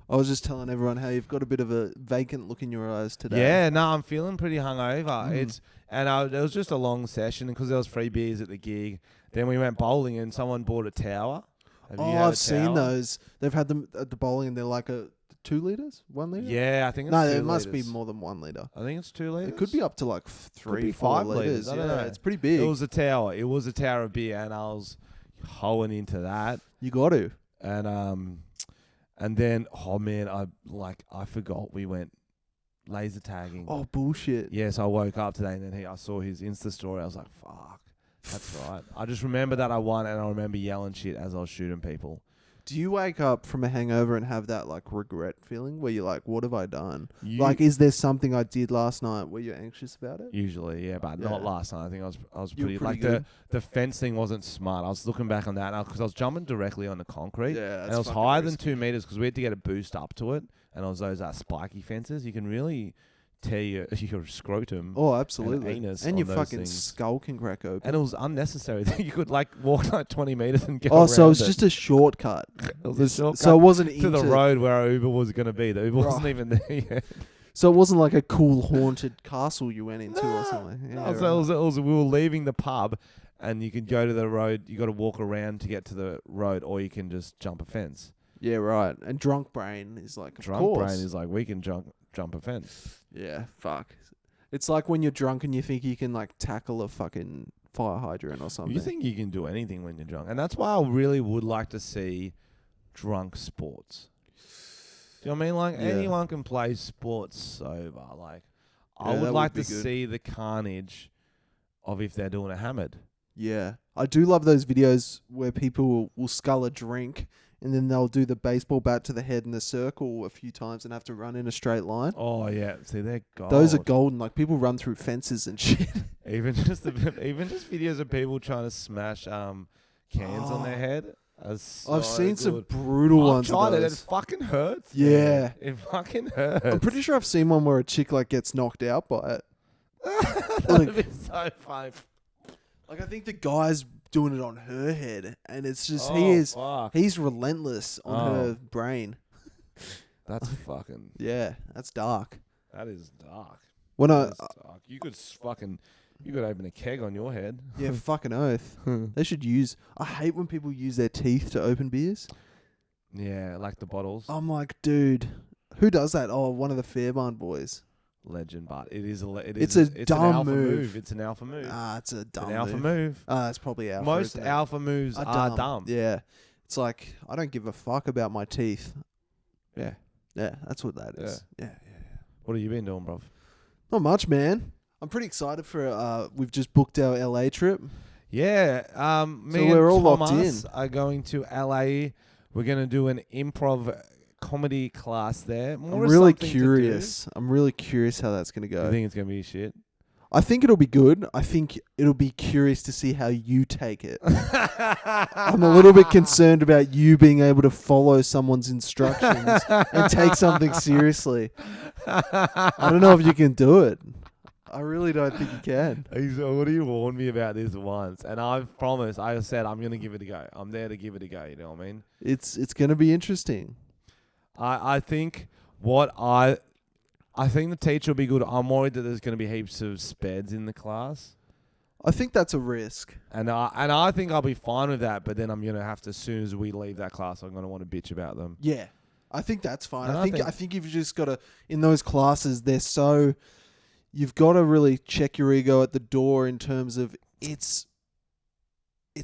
I was just telling everyone how you've got a bit of a vacant look in your eyes today. Yeah, no, I'm feeling pretty hungover. Mm. It was just a long session because there was free beers at the gig. Then we went bowling and someone bought a tower. Have you Oh, had a I've seen tower? those. They've had them at the bowling, and they're like a 2 liters, 1 liter. Yeah, I think it's No, 2 it must be litres. more than 1 liter. I think it's 2 liters. It could be up to like 3, be 4 5 liters. litres, I don't Yeah, know. it's pretty big. It was a tower. It was a tower of beer, and I was hoeing into that. You got to. And then I forgot we went laser tagging. Oh, bullshit. Yes, I woke up today and then I saw his Insta story. I was like, fuck, that's right. I just remember that I won and I remember yelling shit as I was shooting people. Do you wake up from a hangover and have that like regret feeling where you're like, what have I done? You- Like, is there something I did last night where you're anxious about it? Usually, yeah, but Yeah. not last night. I think I was You were pretty pretty like good. the fence thing wasn't smart. I was looking back on that because I was jumping directly on the concrete. Yeah, and it was higher than 2 meters because we had to get a boost up to it. And it was those spiky fences. You can really tear your scrotum. Oh, absolutely. anus And on your those fucking things. skull can crack open. And it was unnecessary. You could like walk like 20 meters and go Oh, so around it's just a shortcut. It was a shortcut So it wasn't to the into, road where our Uber was going to be. The Uber wasn't Right. even there yet. So it wasn't like a cool haunted castle you went into or No. something. Yeah, No, so right. it was, we were leaving the pub and you could go to the road. You got to walk around to get to the road or you can just jump a fence. Yeah, right. And drunk brain is like, of Drunk course. brain is like, we can jump a fence. Yeah, fuck. It's like when you're drunk and you think you can like tackle a fucking fire hydrant or something. You think you can do anything when you're drunk. And that's why I really would like to see drunk sports. Do you know what I mean? Like, Yeah. anyone can play sports sober. Like, I Yeah, would that like would to be good. see the carnage of if they're doing a hammered. Yeah. I do love those videos where people will scull a drink and then they'll do the baseball bat to the head in a circle a few times and have to run in a straight line. Oh, yeah. See, they're gold. Those are golden. Like, people run through fences and shit. Even just videos of people trying to smash cans on their head. I've I've seen some brutal ones of tried it. It those. fucking hurts. Yeah. man. It fucking hurts. I'm pretty sure I've seen one where a chick like gets knocked out by it. That'd be so funny. Like, I think the guy's doing it on her head and it's just Fuck. he's relentless on Oh. her brain. That's fucking. Yeah, that's dark. That is dark. When I That is dark. You could open a keg on your head. yeah, fucking oath. They should use. I hate when people use their teeth to open beers. Yeah, like the bottles. I'm like, dude, who does that? Oh, one of the Fairbairn boys. Legend, but it is It's a dumb an alpha move. It's an alpha move. Ah, it's a dumb an alpha move. move. That's probably alpha. Most isn't it? alpha moves are dumb. Yeah, it's like I don't give a fuck about my teeth. Yeah. Yeah, that's what that is. Yeah, yeah. What have you been doing, bruv? Not much, man. I'm pretty excited for. We've just booked our LA trip. Yeah. Me So and we're all locked Thomas in. are going to LA. We're going to do an improv comedy class there. I'm really curious. I'm really curious how that's gonna You go. think it's going to be shit? I think it'll be good. I think it'll be curious to see how you take it. I'm a little bit concerned about you being able to follow someone's instructions and take something seriously. I don't know if you can do it. I really don't think you can. What do you warned me about this once, and I've promised. I said I'm gonna give it a go. I'm there to give it a go. You know what I mean? It's going to be interesting. I think I think the teacher will be good. I'm worried that there's going to be heaps of speds in the class. I think that's a risk. And I think I'll be fine with that, but then I'm going to have to, as soon as we leave that class, I'm going to want to bitch about them. Yeah. I think that's fine. And I think you've just got to, in those classes, you've got to really check your ego at the door in terms of it's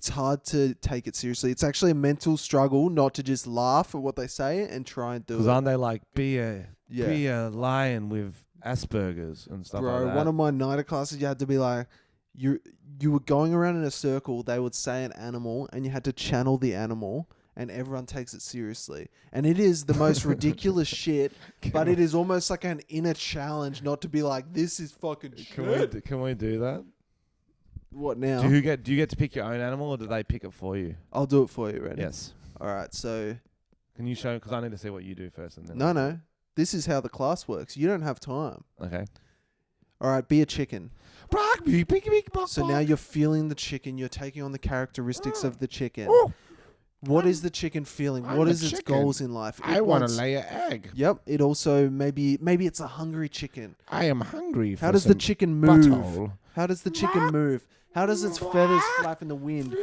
hard to take it seriously. It's actually a mental struggle not to just laugh at what they say and try and do it. Because aren't they like, be a lion with Asperger's and stuff like that? One of my NIDA classes, you had to be like, you were going around in a circle, they would say an animal, and you had to channel the animal, and everyone takes it seriously. And it is the most ridiculous shit, but it is almost like an inner challenge not to be like, this is fucking shit. Can we do that? What now? Do you get to pick your own animal, or do they pick it for you? I'll do it for you, ready? Yes. All right, so... Can you show? Because I need to see what you do first. And then No. This is how the class works. You don't have time. Okay. All right, be a chicken. So now you're feeling the chicken. You're taking on the characteristics of the chicken. What is the chicken feeling? What is its goals in life? I want to lay an egg. Yep. It also maybe it's a hungry chicken. I am hungry. How does the chicken move? How does the chicken move? How does its feathers flap in the wind?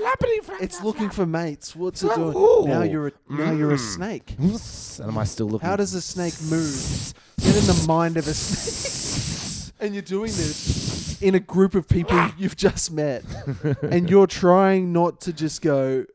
It's looking for mates. What's it doing? Now you're a snake. And am I still looking? How does a snake move? Get in the mind of a snake. And you're doing this in a group of people you've just met. And you're trying not to just go,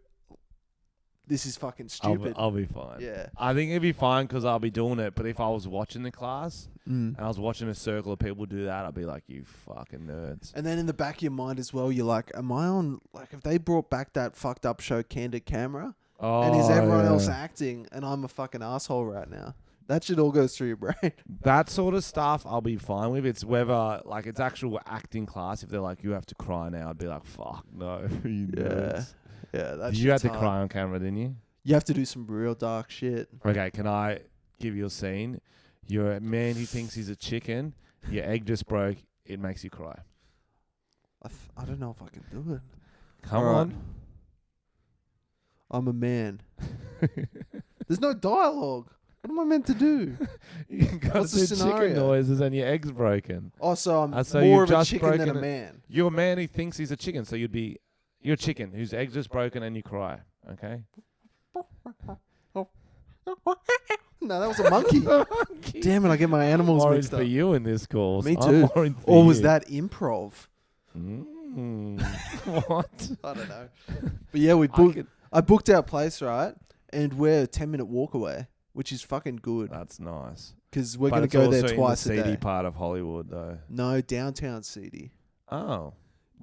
this is fucking stupid. I'll be fine. Yeah. I think it'd be fine because I'll be doing it. But if I was watching the class and I was watching a circle of people do that, I'd be like, you fucking nerds. And then in the back of your mind as well, you're like, am I on, like, if they brought back that fucked up show, Candid Camera, and is everyone else acting and I'm a fucking asshole right now? That shit all goes through your brain. That sort of stuff I'll be fine with. It's whether, like, it's actual acting class. If they're like, you have to cry now, I'd be like, fuck, no. You nerds. Yeah, that's You had to cry on camera, didn't you? You have to do some real dark shit. Okay, can I give you a scene? You're a man who thinks he's a chicken. Your egg just broke. It makes you cry. I don't know if I can do it. Come on. I'm a man. There's no dialogue. What am I meant to do? You got What's to the do scenario? chicken noises and your egg's broken. Oh, so I'm So more you've of a just chicken than broken a it. man. You're a man who thinks he's a chicken, so you're a chicken whose egg's just broken and you cry. Okay? No, that was a monkey. Damn it, I get my animals I'm worried mixed for up. you in this course. Me I'm too. worried for Or was you. that improv? What? I don't know. But yeah, I booked our place, right? And we're a 10-minute walk away, which is fucking good. That's nice. Because we're But going to it's go there also twice in a the seedy day. part of Hollywood, though. No, downtown seedy. Oh.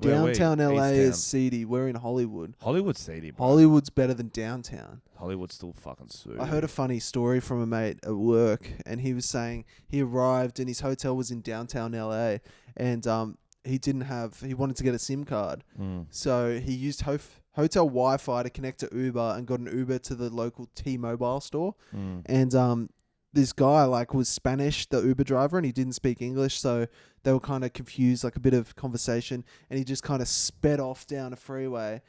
Downtown LA East is Town. seedy. We're in Hollywood. Hollywood's seedy, bro. Hollywood's better than downtown. Hollywood's still fucking seedy. I heard a funny story from a mate at work, and he was saying he arrived and his hotel was in downtown LA, and he wanted to get a SIM card, so he used hotel Wi-Fi to connect to Uber and got an Uber to the local T-Mobile store, and this guy was Spanish, the Uber driver, and he didn't speak English, so they were kind of confused, like a bit of conversation, and he just kind of sped off down a freeway.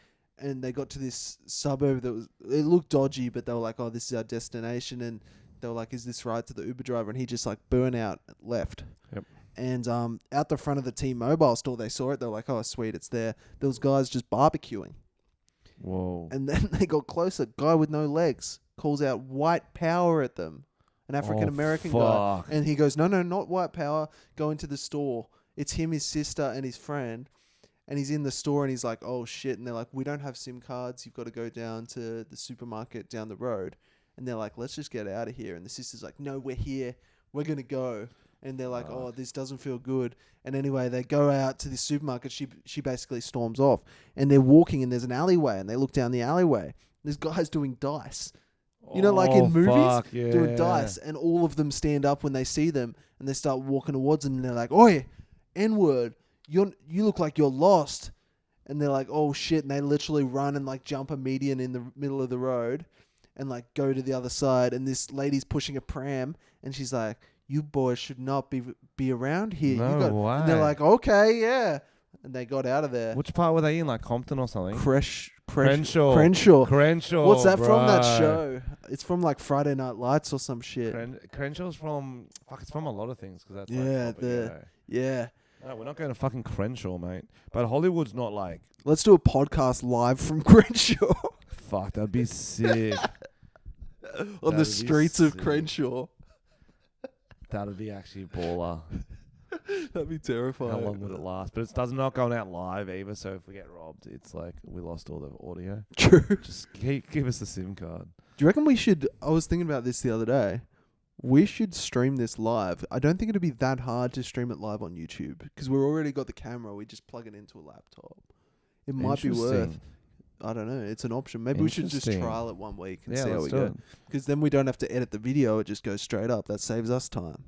And they got to this suburb it looked dodgy, but they were like, oh, this is our destination. And they were like, is this right to the Uber driver? And he just burnt out, left. Yep. And out the front of the T-Mobile store, they saw it. They were like, oh, sweet, it's there. There was guys just barbecuing. Whoa. And then they got closer. Guy with no legs calls out white power at them. An African-American guy. And he goes, no, not white power. Go into the store. It's him, his sister, and his friend. And he's in the store and he's like, oh, shit. And they're like, we don't have SIM cards. You've got to go down to the supermarket down the road. And they're like, let's just get out of here. And the sister's like, no, we're here. We're going to go. And they're like, oh, this doesn't feel good. And anyway, they go out to the supermarket. She basically storms off. And they're walking and there's an alleyway. And they look down the alleyway. This guy's doing dice. You know, like in movies, doing dice. And all of them stand up when they see them. And they start walking towards them. And they're like, oi, N-word. you look like you're lost. And they're like, oh shit. And they literally run and like jump a median in the middle of the road and like go to the other side. And this lady's pushing a pram and she's like, you boys should not be around here. No way. And they're like, okay, yeah. And they got out of there. Which part were they in? Like Compton or something? Crenshaw. Crenshaw. What's that from, that bro. show? It's from like Friday Night Lights or some shit. Crenshaw's from... Fuck, it's from a lot of things. Cause that's Yeah, like proper, yeah. No, we're not going to fucking Crenshaw, mate. But Hollywood's not like... Let's do a podcast live from Crenshaw. Fuck, that'd be sick. On the streets of Crenshaw. That'd be actually baller. That'd be terrifying. How long would it last? But it does not going out live either, so if we get robbed, it's like we lost all the audio. True. Just give us the SIM card. Do you reckon we should... I was thinking about this the other day. We should stream this live. I don't think it'd be that hard to stream it live on YouTube because we've already got the camera. We just plug it into a laptop. It might be worth... I don't know. It's an option. Maybe we should just trial it 1 week and see how we go. Because then we don't have to edit the video. It just goes straight up. That saves us time.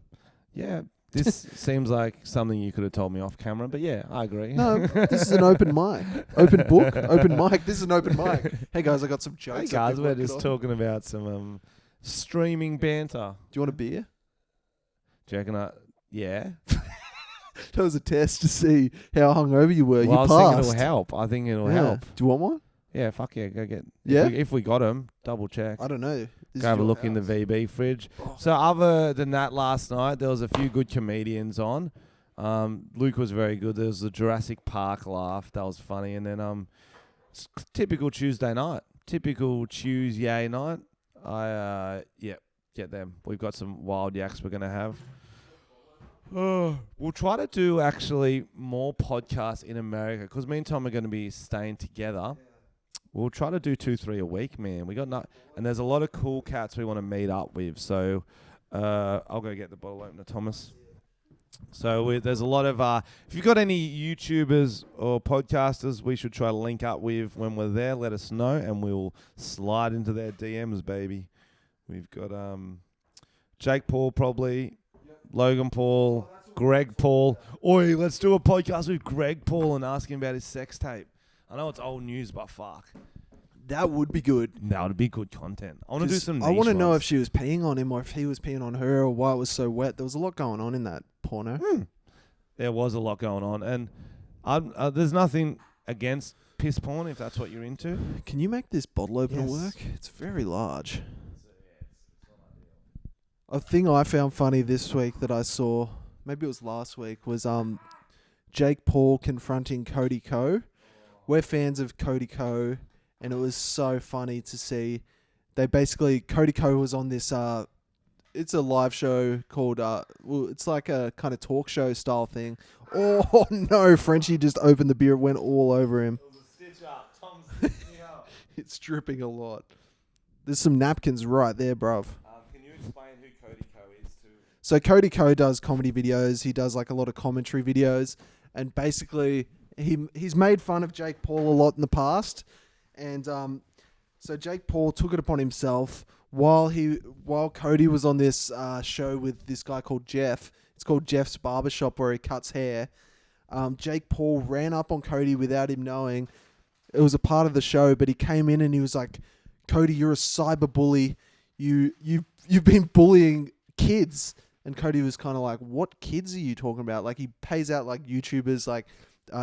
Yeah. This seems like something you could have told me off camera, but yeah, I agree. No, this is an open mic. Open book, open mic. This is an open mic. Hey guys, I got some jokes. Hey guys, we're just talking about some streaming banter. Do you want a beer? Do you reckon yeah. That was a test to see how hungover you were. Well, you I was passed. thinking it'll help. I think it'll help. Do you want one? Yeah, fuck yeah, go get. Yeah? If we got them, double check. I don't know. Go have a look in the VB fridge. Oh. So other than that, last night there was a few good comedians on. Luke was very good. There was the Jurassic Park laugh. That was funny. And then typical Tuesday night. Typical Tuesday night. Get them. We've got some wild yaks we're going to have. We'll try to do actually more podcasts in America because me and Tom are going to be staying together. We'll try to do 2-3 a week, man. We got and there's a lot of cool cats we want to meet up with. So I'll go get the bottle opener, Thomas. So there's a lot of if you've got any YouTubers or podcasters we should try to link up with when we're there, let us know and we'll slide into their DMs, baby. We've got Jake Paul probably, Logan Paul, Greg Paul. Oi, let's do a podcast with Greg Paul and ask him about his sex tape. I know it's old news, but fuck. That would be good. That would be good content. I want to do some. I want to know if she was peeing on him or if he was peeing on her or why it was so wet. There was a lot going on in that porno. There was a lot going on, and there's nothing against piss porn if that's what you're into. Can you make this bottle opener work? It's very large. A thing I found funny this week that I saw, maybe it was last week, was Jake Paul confronting Cody Ko. We're fans of Cody Ko, and it was so funny to see. Cody Ko was on this, it's a live show called, it's like a kind of talk show style thing. Oh no, Frenchy just opened the beer, it went all over him. It was a stitch up. Tom's stitching me up. It's dripping a lot. There's some napkins right there, bruv. Can you explain who Cody Ko is to? So Cody Ko does comedy videos. He does like a lot of commentary videos, and basically he's made fun of Jake Paul a lot in the past, and so Jake Paul took it upon himself while Cody was on this show with this guy called Jeff. It's called Jeff's Barbershop where he cuts hair. Jake Paul ran up on Cody without him knowing. It was a part of the show, but he came in and he was like, "Cody, you're a cyber bully. You've been bullying kids." And Cody was kind of like, "What kids are you talking about?" Like he pays out like YouTubers like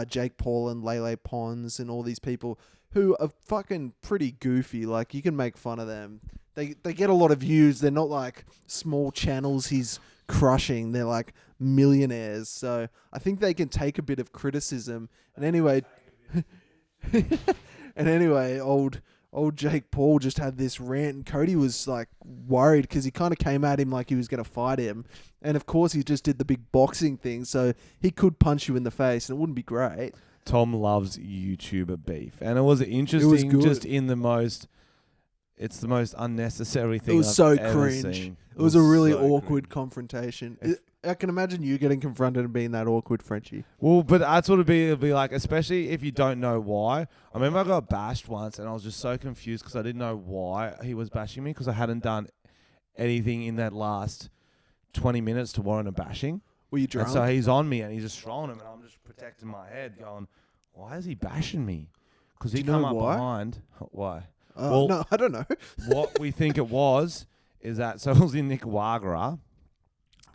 Jake Paul and Lele Pons and all these people who are fucking pretty goofy. Like you can make fun of them. They get a lot of views. They're not like small channels he's crushing. They're like millionaires. So I think they can take a bit of criticism. And anyway, old Jake Paul just had this rant, and Cody was like worried because he kind of came at him like he was going to fight him. And of course he just did the big boxing thing, so he could punch you in the face and it wouldn't be great. Tom loves YouTuber beef, and it was interesting. Just in the most, it's the most unnecessary thing. It was I've so ever cringe. seen. It was a really so awkward confrontation. I can imagine you getting confronted and being that awkward, Frenchy. Well, but that's what it'd be like, especially if you don't know why. I remember I got bashed once, and I was just so confused because I didn't know why he was bashing me because I hadn't done anything in that last 20 minutes to warrant a bashing. Were you And drunk? so he's on me and he's just throwing him, and I'm just protecting my head, going, "Why is he bashing me?" Because he Do you know come up why? behind. Why? No, I don't know. What we think it was is that so it was in Nicaragua.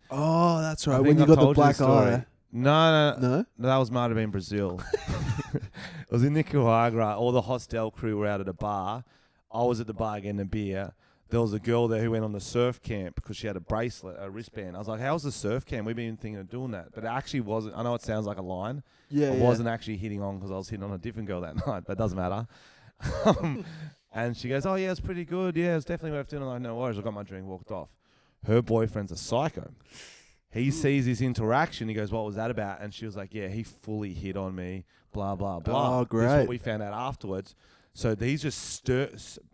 Oh, that's right. I When think you I've got the told you black story. eye. No, No? that was might have been Brazil. It was in Nicaragua. All the hostel crew were out at a bar. I was at the bar getting a beer. There was a girl there who went on the surf camp because she had a bracelet, a wristband. I was like, "How's the surf camp? We've been thinking of doing that." But it actually wasn't. I know it sounds like a line. Yeah, I yeah. wasn't actually hitting on because I was hitting on a different girl that night, but it doesn't matter. And she goes, "Oh, yeah, it's pretty good. Yeah, it's definitely worth doing." I'm like, "No worries." I got my drink, walked off. Her boyfriend's a psycho. He sees this interaction. He goes, "What was that about?" And she was like, "Yeah, he fully hit on me, blah, blah, blah." Oh, great. This is what we found out afterwards. So he's just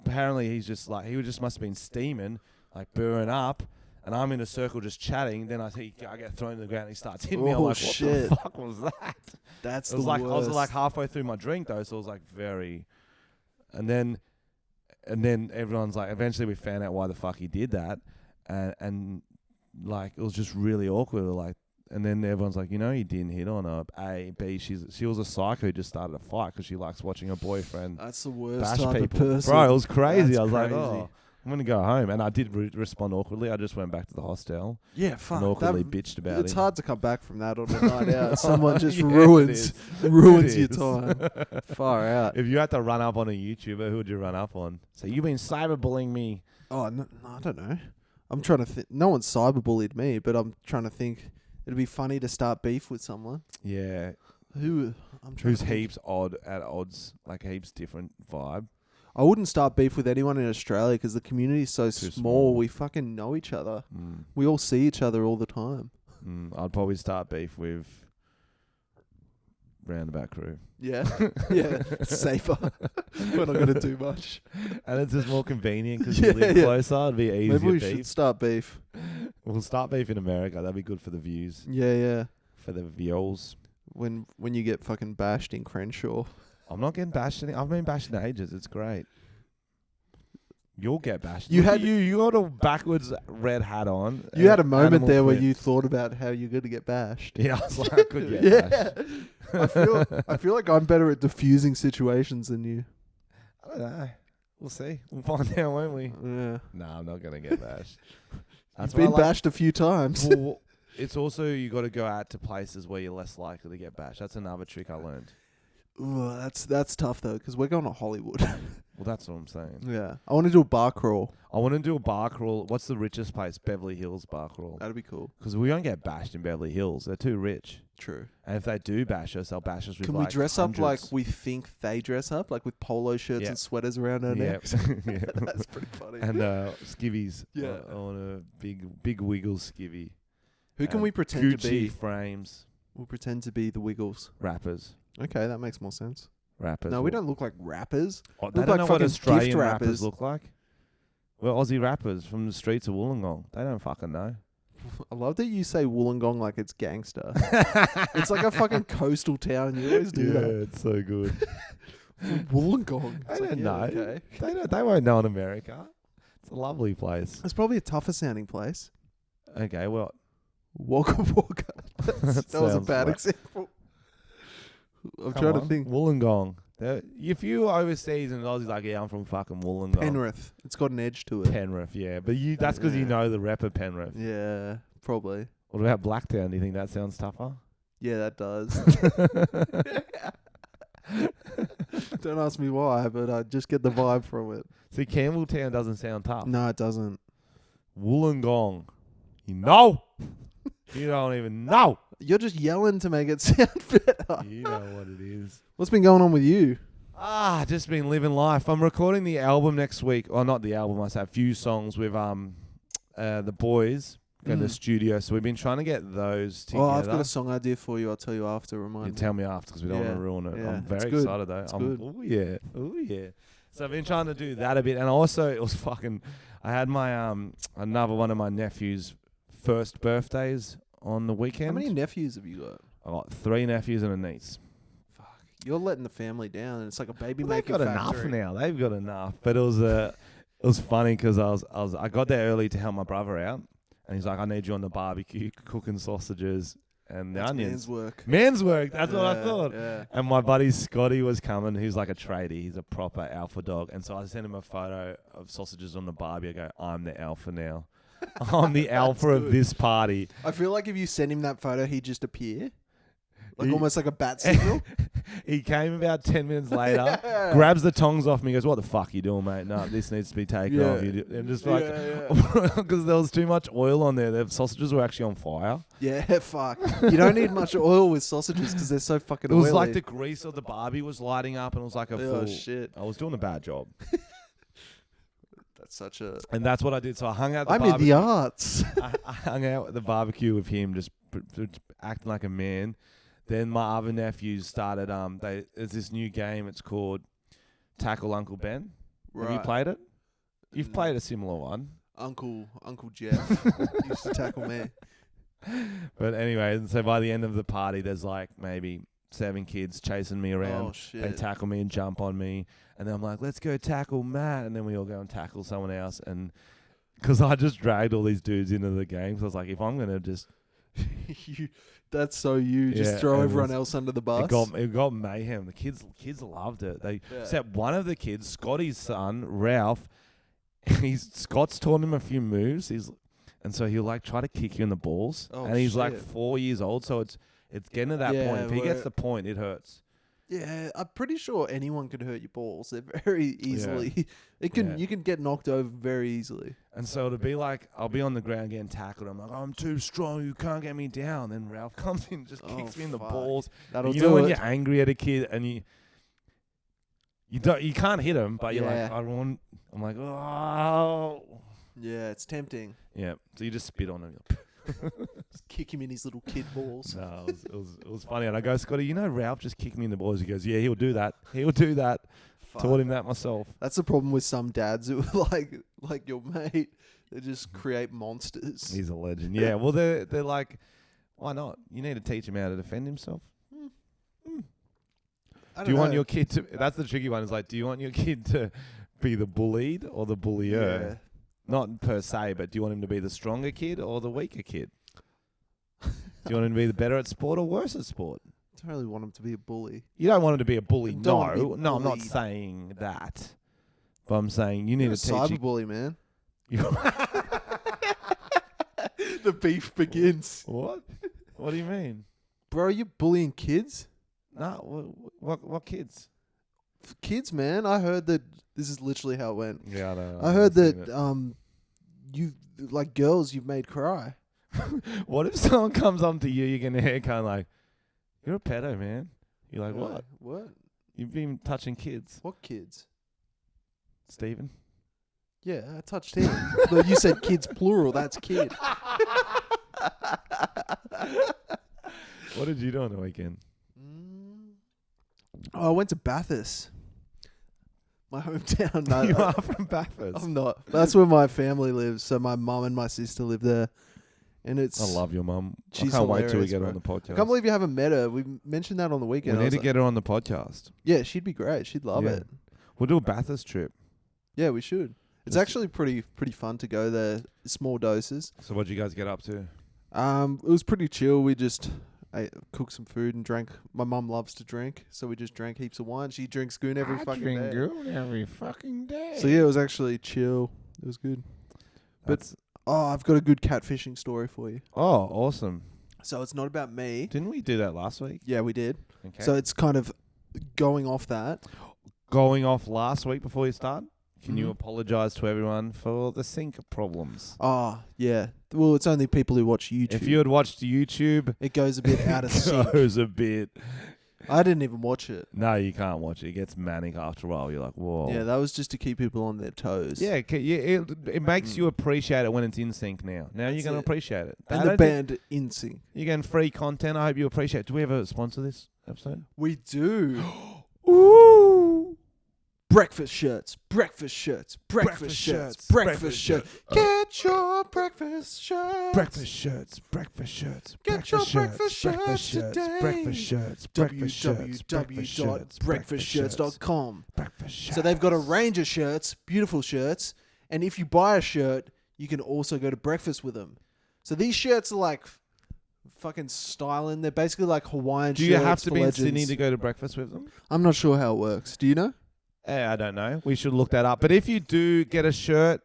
apparently he's just like, he just must have been steaming, like burning up. And I'm in a circle just chatting. Then I get thrown to the ground and he starts hitting me. I'm Oh, like, what shit. the fuck was that? That's It was the like, worst. I was like halfway through my drink though. So it was like very, and then everyone's like, eventually we found out why the fuck he did that. And like, it was just really awkward. Like, and then everyone's like, he didn't hit on her. A, B, she was a psycho who just started a fight because she likes watching her boyfriend That's the worst bash type people. of person. Bro, it was crazy. That's I was like, crazy. oh, I'm going to go home. And I did respond awkwardly. I just went back to the hostel Yeah, fuck. and awkwardly that- bitched about It's it. hard to come back from that on a night out. Someone just Yeah, ruins it ruins your is. time. Far out. If you had to run up on a YouTuber, who would you run up on? So you've been cyberbullying me. Oh, no, I don't know. I'm trying to think. No one's cyberbullied me, but I'm trying to think. It'd be funny to start beef with someone. Yeah. Who? I'm trying Who's to think. heaps odd at odds, like heaps different vibe. I wouldn't start beef with anyone in Australia because the community is so Too small. small. We fucking know each other. Mm. We all see each other all the time. I'd probably start beef with Roundabout Crew. Yeah, yeah, safer. We're not gonna do much. And it's just more convenient because Yeah, you live yeah. closer. It'd be easier Maybe we beef. should start beef. We'll start beef in America. That'd be good for the views, Yeah, yeah. for the views. When you get fucking bashed in Crenshaw. I'm not getting bashed. I've been bashed in ages. It's great. You'll get bashed. You Look at had- you got a backwards red hat on. You had a moment animal there where print. you thought about how you're gonna get bashed. Yeah, I was like, I could get Yeah. bashed. I feel like I'm better at diffusing situations than you. I don't know. We'll see. We'll find out, won't we? Yeah. No, I'm not gonna get bashed. You've been bashed a few times. Well, it's also you got to go out to places where you're less likely to get bashed. That's another trick I learned. Ooh, that's tough though, because we're going to Hollywood. Well, that's what I'm saying. Yeah. I want to do a bar crawl. I want to do a bar crawl. What's the richest place? Beverly Hills bar crawl. That'd be cool. Because we won't get bashed in Beverly Hills. They're too rich. True. And if they do bash us, they'll bash us with Can like we dress up like hundreds. we think they dress up, like with polo shirts Yeah. and sweaters around our Yeah. necks? Yeah. That's pretty funny. And skivvies. Yeah. I want a big Wiggles skivvy. Who can And we pretend Gucci to be? frames. We'll pretend to be the Wiggles. Rappers. Okay, that makes more sense. Rappers. No, we don't look like rappers. Oh, they look don't like know what fucking Australian gift rappers rappers. look like. Well, Aussie rappers from the streets of Wollongong. They don't fucking know. I love that you say Wollongong like it's gangster. It's like a fucking coastal town. You always do that. it's so good. Wollongong. I It's like, don't yeah, know. Okay. They won't know in America. It's a lovely place. It's probably a tougher sounding place. Okay, well, Wagga Wagga. That was a sounds bad right. example. I'm come trying to on. think. Wollongong. If you overseas and Aussie's like, yeah, I'm from fucking Wollongong. Penrith. It's got an edge to it. Penrith, yeah. But that's because you Yeah. know the rapper Penrith. Yeah, probably. What about Blacktown? Do you think that sounds tougher? Yeah, that does. Don't ask me why, but I just get the vibe from it. See, Campbelltown doesn't sound tough. No, it doesn't. Wollongong. You know? You don't even know. You're just yelling to make it sound better. You know what it is. What's been going on with you? Just been living life. I'm recording the album next week. Or not the album, I say a few songs with the boys in the studio. So we've been trying to get those together. Oh, I've got a song idea for you. I'll tell you after. You Remind me. tell me after because we don't want to ruin it. Yeah, I'm it's very good. excited though. It's good. Oh yeah. Oh yeah. So I've been trying to do that a bit. And also it was fucking, I had my another one of my nephew's first birthdays on the weekend. How many nephews have you got? I got 3 nephews and a niece. Fuck. You're letting the family down. It's like a baby Well, they've making got factory. enough now. They've got enough. But it was funny because I got there early to help my brother out, And he's like, I need you on the barbecue cooking sausages and the That's onions. man's work. Man's work. That's what I Yeah, thought. yeah. And my buddy Scotty was coming. He's like a tradie. He's a proper alpha dog. And so I sent him a photo of sausages on the barbie. I go, I'm the alpha now. I'm the alpha of good. this party. I feel like if you send him that photo, he'd just appear. Like He- almost like a bat signal. He came about 10 minutes later, grabs the tongs off me, goes, what the fuck you doing, mate? No, this needs to be taken off. And just like, because there was too much oil on there. The sausages were actually on fire. Yeah, fuck. You don't need much oil with sausages because they're so fucking It was oily. like the grease of the barbie was lighting up, and it was like a Oh, full. shit. I was doing a bad job. That's such a... And that's what I did. So I hung out the I'm in barbecue. the arts. I hung out at the barbecue with him, just acting like a man. Then my other nephews started. There's this new game. It's called Tackle Uncle Ben. Have you played it? You've played a similar one. Uncle Jeff used to tackle me. But anyway, so by the end of the party, there's like maybe 7 kids chasing me around. Oh, shit. They tackle me and jump on me, and then I'm like, "Let's go tackle Matt," and then we all go and tackle someone else. And because I just dragged all these dudes into the game, so I was like, if I'm gonna just That's so you. Just Yeah, throw it everyone was- else under the bus. It got mayhem. The kids loved it. They Yeah. except one of the kids, Scotty's son, Ralph. Scott's taught him a few moves. And so he'll like try to kick you in the balls. Oh, and he's like shit. 4 years old, so it's getting to that Yeah, point. If he gets where- the point, it hurts. Yeah, I'm pretty sure anyone could hurt your balls. They're very easily. You can get knocked over very easily. And so it'll be like I'll be on the ground getting tackled. I'm like, I'm too strong. You can't get me down. Then Ralph comes in, and just kicks me in the fuck. balls. That'll You do know when it. you're angry at a kid and you can't hit him, but you're like, Yeah. I'm like, oh. Yeah, it's tempting. Yeah. So you just spit on him. Just kick him in his little kid balls. No, it was funny. And I go, Scotty, you know Ralph just kicked me in the balls. He goes, yeah, he'll do that. He'll do that. Fuck. Taught him that myself. That's the problem with some dads who are like your mate. They just create monsters. He's a legend. Yeah. Well, they're like, why not? You need to teach him how to defend himself. I Do you don't want know. your kid to? That's the tricky one. Is like, do you want your kid to be the bullied or the bullier? Yeah. Not per se, but do you want him to be the stronger kid or the weaker kid? Do you want him to be the better at sport or worse at sport? I don't really want him to be a bully. You don't want him to be a bully. Don't want him to No, be no, I'm not bullied. saying that. But I'm saying you need You're a to teach. cyberbully, man. You, The beef begins. what? What do you mean? Bro, are you bullying kids? No, what kids? Kids, man. I heard that this is literally how it went. Yeah, I know. I heard that you like girls you've made cry. What if someone comes up to you, you're getting a haircut, and like, you're a pedo, man. You're like, what? What? You've been touching kids, What kids? Stephen. Yeah, I touched him. But you said kids plural. That's kid. What did you do on the weekend? Oh, I went to Bathurst. My hometown. No, You are from Bathurst. I'm not. That's where my family lives. So my mum and my sister live there. And it's... I love your mum. I She's can't wait till we hilarious, get her bro. on the podcast. I can't believe you haven't met her. We mentioned that on the we weekend. I need was to like, get her on the podcast. yeah, she'd be great. She'd love Yeah. it. We'll do a Bathurst trip. Yeah, we should. It's Just- actually pretty fun to go there. Small doses. So what'd you guys get up to? It was pretty chill. We just cooked some food and drank. My mum loves to drink, so we just drank heaps of wine. She drinks goon every fucking day. goon every fucking day. So yeah, it was actually chill. It was good. But I've got a good catfishing story for you. oh, awesome! So it's not about me. Didn't we do that last week? Yeah, we did. Okay. So it's kind of going off that. going off last week before you start, can you Mhm. apologise to everyone for the sync problems? Oh, yeah. Well, it's only people who watch YouTube. If you had watched YouTube, It goes a bit out of sync. goes a bit. I didn't even watch it. No, you can't watch it. It gets manic after a while. You're like, whoa. Yeah, that was just to keep people on their toes. Yeah, it makes you appreciate it when it's in sync now. Now you're That's going to it. appreciate it. I And the don't think- band in sync. You're getting free content. I hope you appreciate it. Do we ever sponsor this episode? We do. Ooh. Breakfast shirts, breakfast shirts, breakfast shirts, breakfast shirts. Get your breakfast shirts. Breakfast shirts, breakfast shirts, Get your breakfast shirts today. breakfast shirts, breakfast shirts, www.breakfastshirts.com. breakfast shirts. So they've got a range of shirts, beautiful shirts, and if you buy a shirt, you can also go to breakfast with them. So these shirts are like fucking styling. They're basically like Hawaiian shirts. Do you have to for be in legends. Sydney to go to breakfast with them? I'm not sure how it works. Do you know? I don't know. We should look that up. But if you do get a shirt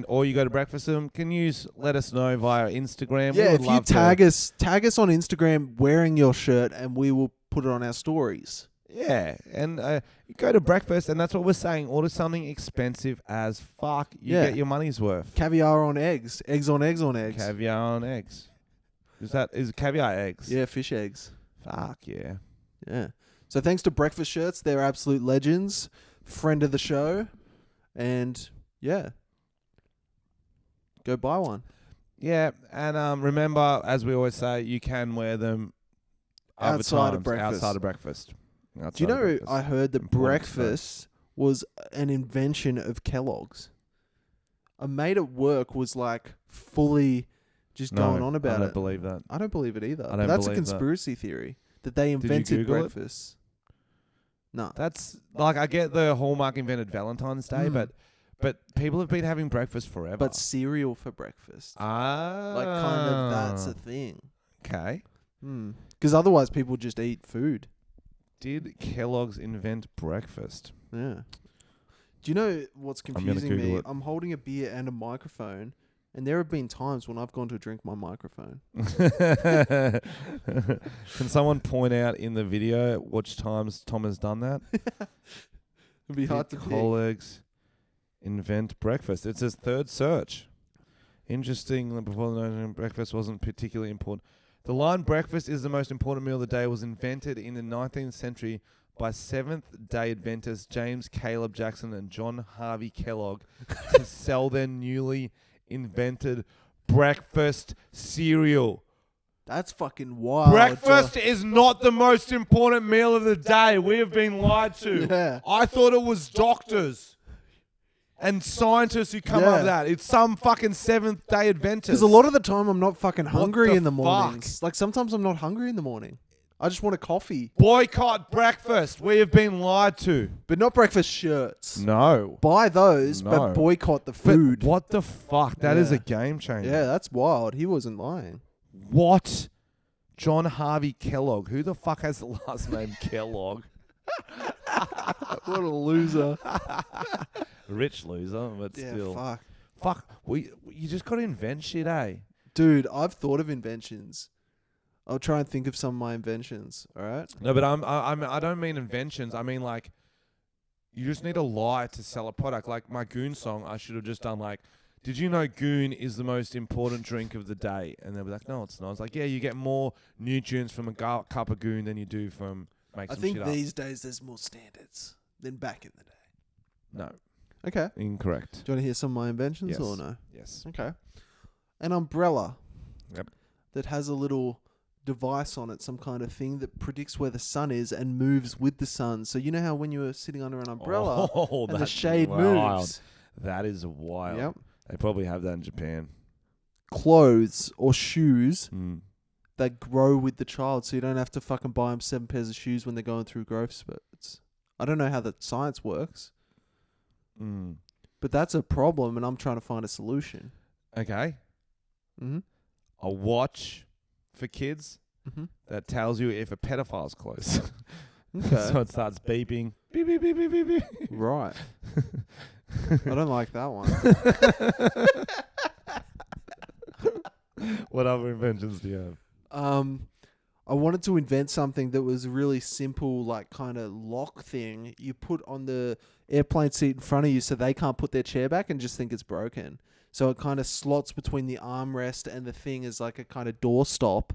or you go to breakfast with them, can you let us know via Instagram? Yeah, if you tag us on Instagram wearing your shirt, and we will put it on our stories. Yeah, and you go to breakfast, and that's what we're saying. Order something expensive as fuck. You get your money's worth. Caviar on eggs. Eggs on eggs on eggs. Caviar on eggs. Is caviar eggs? Yeah, fish eggs. Fuck yeah. Yeah. So thanks to Breakfast Shirts. They're absolute legends. Friend of the show. And yeah. Go buy one. Yeah, and remember, as we always say, you can wear them Outside of breakfast. Outside of breakfast. Do you know, I heard that breakfast was an invention of Kellogg's. A mate at work was like fully just going on about it. I don't believe that. I don't believe it either. I don't That's a believe conspiracy theory that they invented Google it? breakfast. No. That's like, I get the Hallmark invented Valentine's Day, but people have been having breakfast forever. But cereal for breakfast. Ah. Like kind of that's a thing. Okay. Because otherwise people just eat food. Did Kellogg's invent breakfast? Yeah. Do you know what's confusing me? it. I'm holding a beer and a microphone, and there have been times when I've gone to drink my microphone. Can someone point out in the video which times Tom has done that? It'd be hard to pick. Colleagues invent breakfast. It says third search. Interesting that before the notion breakfast wasn't particularly important. The line breakfast is the most important meal of the day was invented in the 19th century by Seventh-day Adventists James Caleb Jackson and John Harvey Kellogg to sell their newly invented breakfast cereal. That's fucking wild. Breakfast is not the most important meal of the day. We have been lied to. Yeah. I thought it was doctors and scientists who come up with that. It's some fucking Seventh-day Adventist. Because a lot of the time I'm not fucking hungry the in the fuck? mornings. Like sometimes I'm not hungry in the morning. I just want a coffee. Boycott breakfast. We have been lied to. But not breakfast shirts. No. Buy those, No. but boycott the food. But what the fuck? That is Yeah. a game changer. Yeah, that's wild. He wasn't lying. What? John Harvey Kellogg. Who the fuck has the last name Kellogg? What a loser. Rich loser, but Yeah, still. fuck. Fuck. You just got to invent shit, eh? Dude, I've thought of inventions. I'll try and think of some of my inventions, all right? No, but I don't mean inventions. I mean, like, you just need a lie to sell a product. Like my Goon song, I should have just done like, did you know Goon is the most important drink of the day? And they'll be like, no, it's not. It's like, yeah, you get more nutrients from a cup of Goon than you do from make I some think shit up. these days there's more standards than back in the day. No, Okay. incorrect. Do you want to hear some of my inventions Yes. or no? Yes. Okay. An umbrella. Yep. That has a little device on it, some kind of thing that predicts where the sun is and moves with the sun. So you know how when you were sitting under an umbrella and the that's shade wild. moves. That is wild. Yep. They probably have that in Japan. Clothes or shoes Mm. that grow with the child, so you don't have to fucking buy them 7 pairs of shoes when they're going through growth spurts. I don't know how that science works, Mm. but that's a problem, and I'm trying to find a solution. Okay. Mm-hmm. A watch for kids Mm-hmm. that tells you if a pedophile's close. Okay. So it starts beeping. Beep, beep, beep, beep, beep, beep. Right. I don't like that one. What other inventions do you have? I wanted to invent something that was a really simple, like kind of lock thing you put on the airplane seat in front of you so they can't put their chair back and just think it's broken. So it kind of slots between the armrest and the thing as like a kind of doorstop.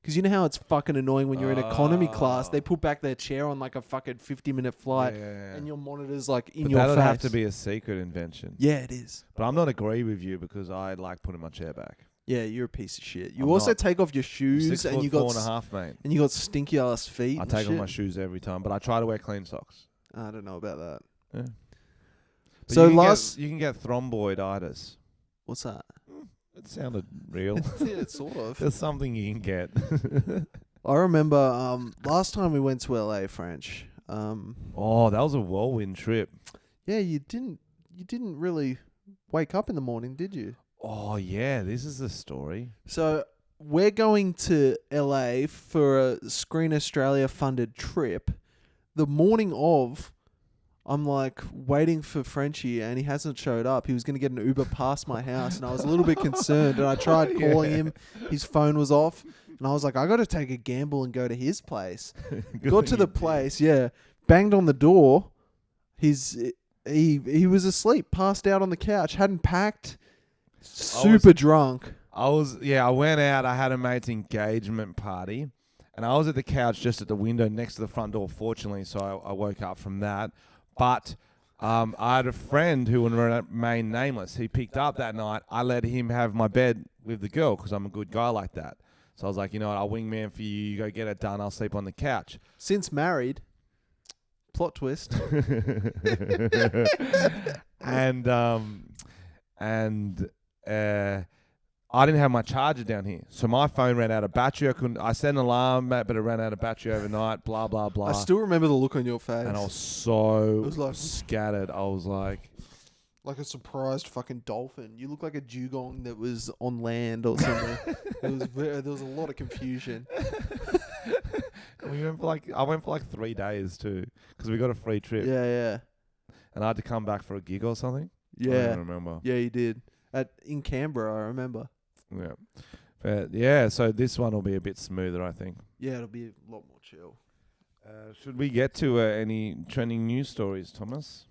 Because you know how it's fucking annoying when you're in economy class, they put back their chair on like a fucking 50-minute flight and your monitor's like in but your face. that'd have to be a secret invention. Yeah, it is. But I'm not agree with you because I like putting my chair back. Yeah, you're a piece of shit. You I'm also not. take off your shoes 6 and foot you got 4.5, mate. and you got stinky ass feet. I and take off shit. my shoes every time, but I try to wear clean socks. I don't know about that. Yeah. But So you can get thromboiditis. What's that? It sounded real. Yeah, sort of. There's something you can get. I remember last time we went to LA, French. Oh, that was a whirlwind trip. Yeah, you didn't really wake up in the morning, did you? Oh yeah, this is the story. So we're going to LA for a Screen Australia funded trip. The morning of, I'm like waiting for Frenchy and he hasn't showed up. He was going to get an Uber past my house and I was a little bit concerned and I tried calling him. His phone was off and I was like, I got to take a gamble and go to his place. Got to the place, banged on the door. He was asleep, passed out on the couch, hadn't packed, super drunk. I went out. I had a mate's engagement party, and I was at the couch just at the window next to the front door, fortunately, so I woke up from that. But I had a friend who would remain nameless. He picked up that night. I let him have my bed with the girl because I'm a good guy like that. So I was like, you know what, I'll wingman for you. You go get it done. I'll sleep on the couch. Since married, plot twist. and I didn't have my charger down here, so my phone ran out of battery. I set an alarm, but it ran out of battery overnight. Blah blah blah. I still remember the look on your face, and I was so like, scattered. I was like a surprised fucking dolphin. You look like a dugong that was on land or something. There was a lot of confusion. I went for 3 days too, because we got a free trip. Yeah. And I had to come back for a gig or something. Yeah, I don't remember. Yeah, you did in Canberra. I remember. Yeah, but yeah. So this one will be a bit smoother, I think. Yeah, it'll be a lot more chill. Should we get to any trending news stories, Thomas?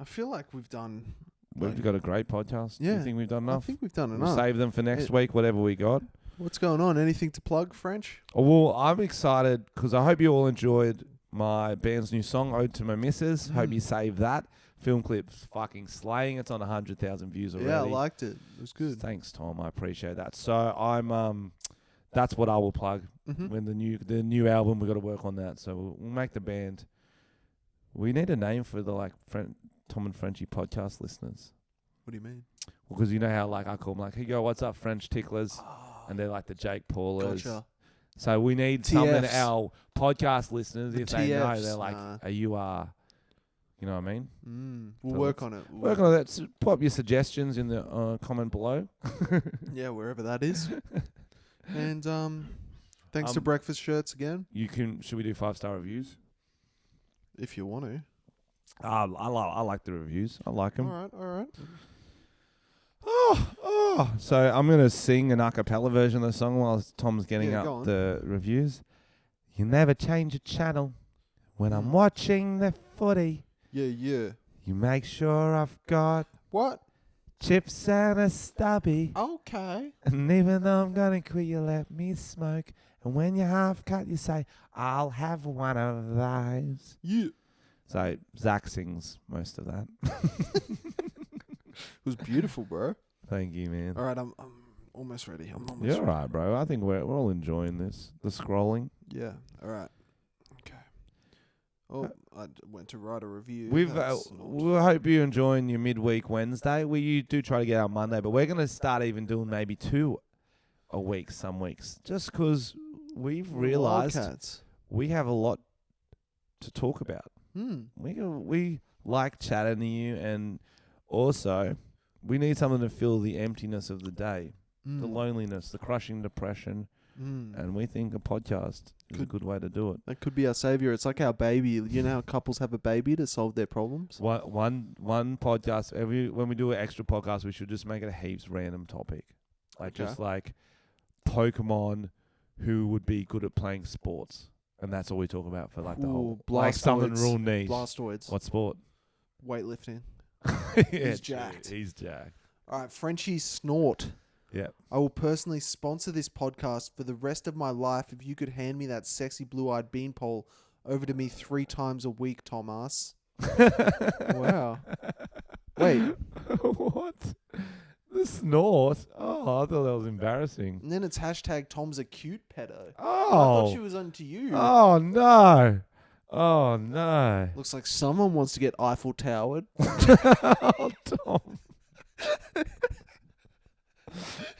I feel like we've done. We've got a great podcast. Yeah. Do you think we've done enough? I think we've done We'll enough. save them for next week, whatever we got. What's going on? Anything to plug, French? Oh, well, I'm excited because I hope you all enjoyed my band's new song, Ode to My Missus. Hope you saved that. Film clip's fucking slaying. It's on 100,000 views already. Yeah, I liked it. It was good. Thanks, Tom. I appreciate that. So I'm that's what I will plug. When the new album, we've got to work on that. So we'll make the band. We need a name for the Tom and Frenchy podcast listeners. What do you mean? Well, because you know how I call them hey, yo, what's up, French ticklers? And they're like the Jake Paulers. Gotcha. So we need something our podcast listeners, if they know, TFs, they're like, are you you know what I mean? We'll work on it. Work on that. So pop your suggestions in the comment below. Yeah, wherever that is. And thanks to Breakfast Shirts again. Should we do 5-star reviews? If you want to. I like the reviews. I like them. All right. So I'm going to sing an a cappella version of the song while Tom's getting up the reviews. You never change a channel when I'm watching the footy. Yeah. You make sure I've got what? Chips and a stubby. Okay. And even though I'm going to quit, you let me smoke. And when you're half cut, you say, I'll have one of those. Yeah. So Zach sings most of that. It was beautiful, bro. Thank you, man. All right, I'm almost ready. You're all right, bro. I think we're all enjoying this. The scrolling. Yeah. All right. Okay. Oh, I went to write a review. We hope you're enjoying your midweek Wednesday. You do try to get out Monday, but we're going to start even doing maybe 2 a week some weeks, just because we've realised we have a lot to talk about. We like chatting to you, and also we need something to fill the emptiness of the day, the loneliness, the crushing depression. And we think a podcast is a good way to do it. That could be our savior. It's like our baby. You know how couples have a baby to solve their problems? One podcast, when we do an extra podcast, we should just make it a heaps random topic. Just like Pokemon, who would be good at playing sports. And that's all we talk about for the whole... Like something real niche. Blastoids. What sport? Weightlifting. He's jacked. He's jacked. All right, Frenchy Snort. Yeah. I will personally sponsor this podcast for the rest of my life if you could hand me that sexy blue-eyed beanpole over to me 3 times a week, Thomas. Wow. Wait. What? The snort? Oh, I thought that was embarrassing. And then it's hashtag Tom's a cute pedo. Oh. I thought she was onto you. Oh, no. Oh, no. Looks like someone wants to get Eiffel Towered. Oh, Tom.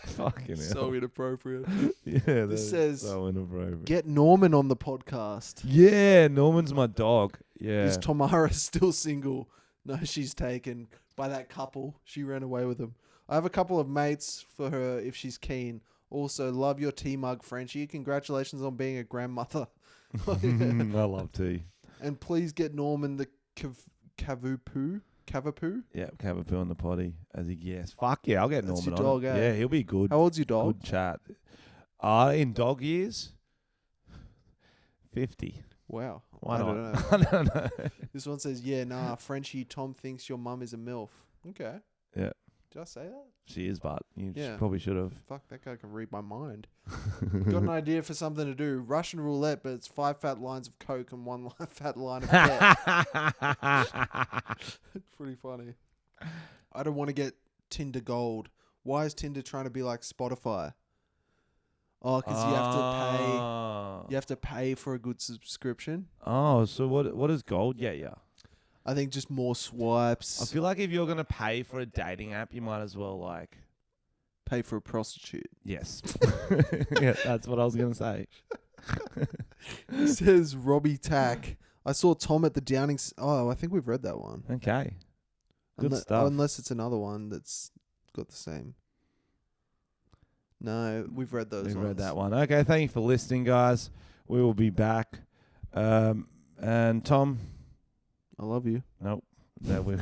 Fucking hell. So inappropriate. Yeah, This says, so inappropriate. get Norman on the podcast. Yeah, Norman's my dog. Yeah. Is Tamara still single? No, she's taken by that couple. She ran away with them. I have a couple of mates for her if she's keen. Also, love your tea mug, Frenchy. Congratulations on being a grandmother. I love tea. And please get Norman the Cavapoo. Yeah, Cavapoo on the potty as he guessed. Fuck yeah, I'll get That's Norman your on dog, it. eh? Yeah, he'll be good. How old's your dog? Good chat. In dog years, 50. Wow. Why I not? don't know. I don't know. This one says, yeah, nah, Frenchy, Tom thinks your mum is a MILF. Okay. Yeah, Did I say that? she is, but you Yeah. probably should have. Fuck, that guy can read my mind. Got an idea for something to do. Russian roulette, but it's 5 fat lines of Coke and 1 fat line of cat. Pretty funny. I don't want to get Tinder Gold. Why is Tinder trying to be like Spotify? Oh, because you have to pay. You have to pay for a good subscription. Oh, so what does gold get you? I think just more swipes. I feel like if you're gonna pay for a dating app, you might as well like. Pay for a prostitute. Yes. Yeah, that's what I was gonna say. It says Robbie Tack. I saw Tom at the Downing. Oh, I think we've read that one. Okay. Good stuff. Unless it's another one that's got the same. No, we've read those. We've ones. read that one. Okay, thank you for listening, guys. We will be back. And Tom. I love you. Nope. That we.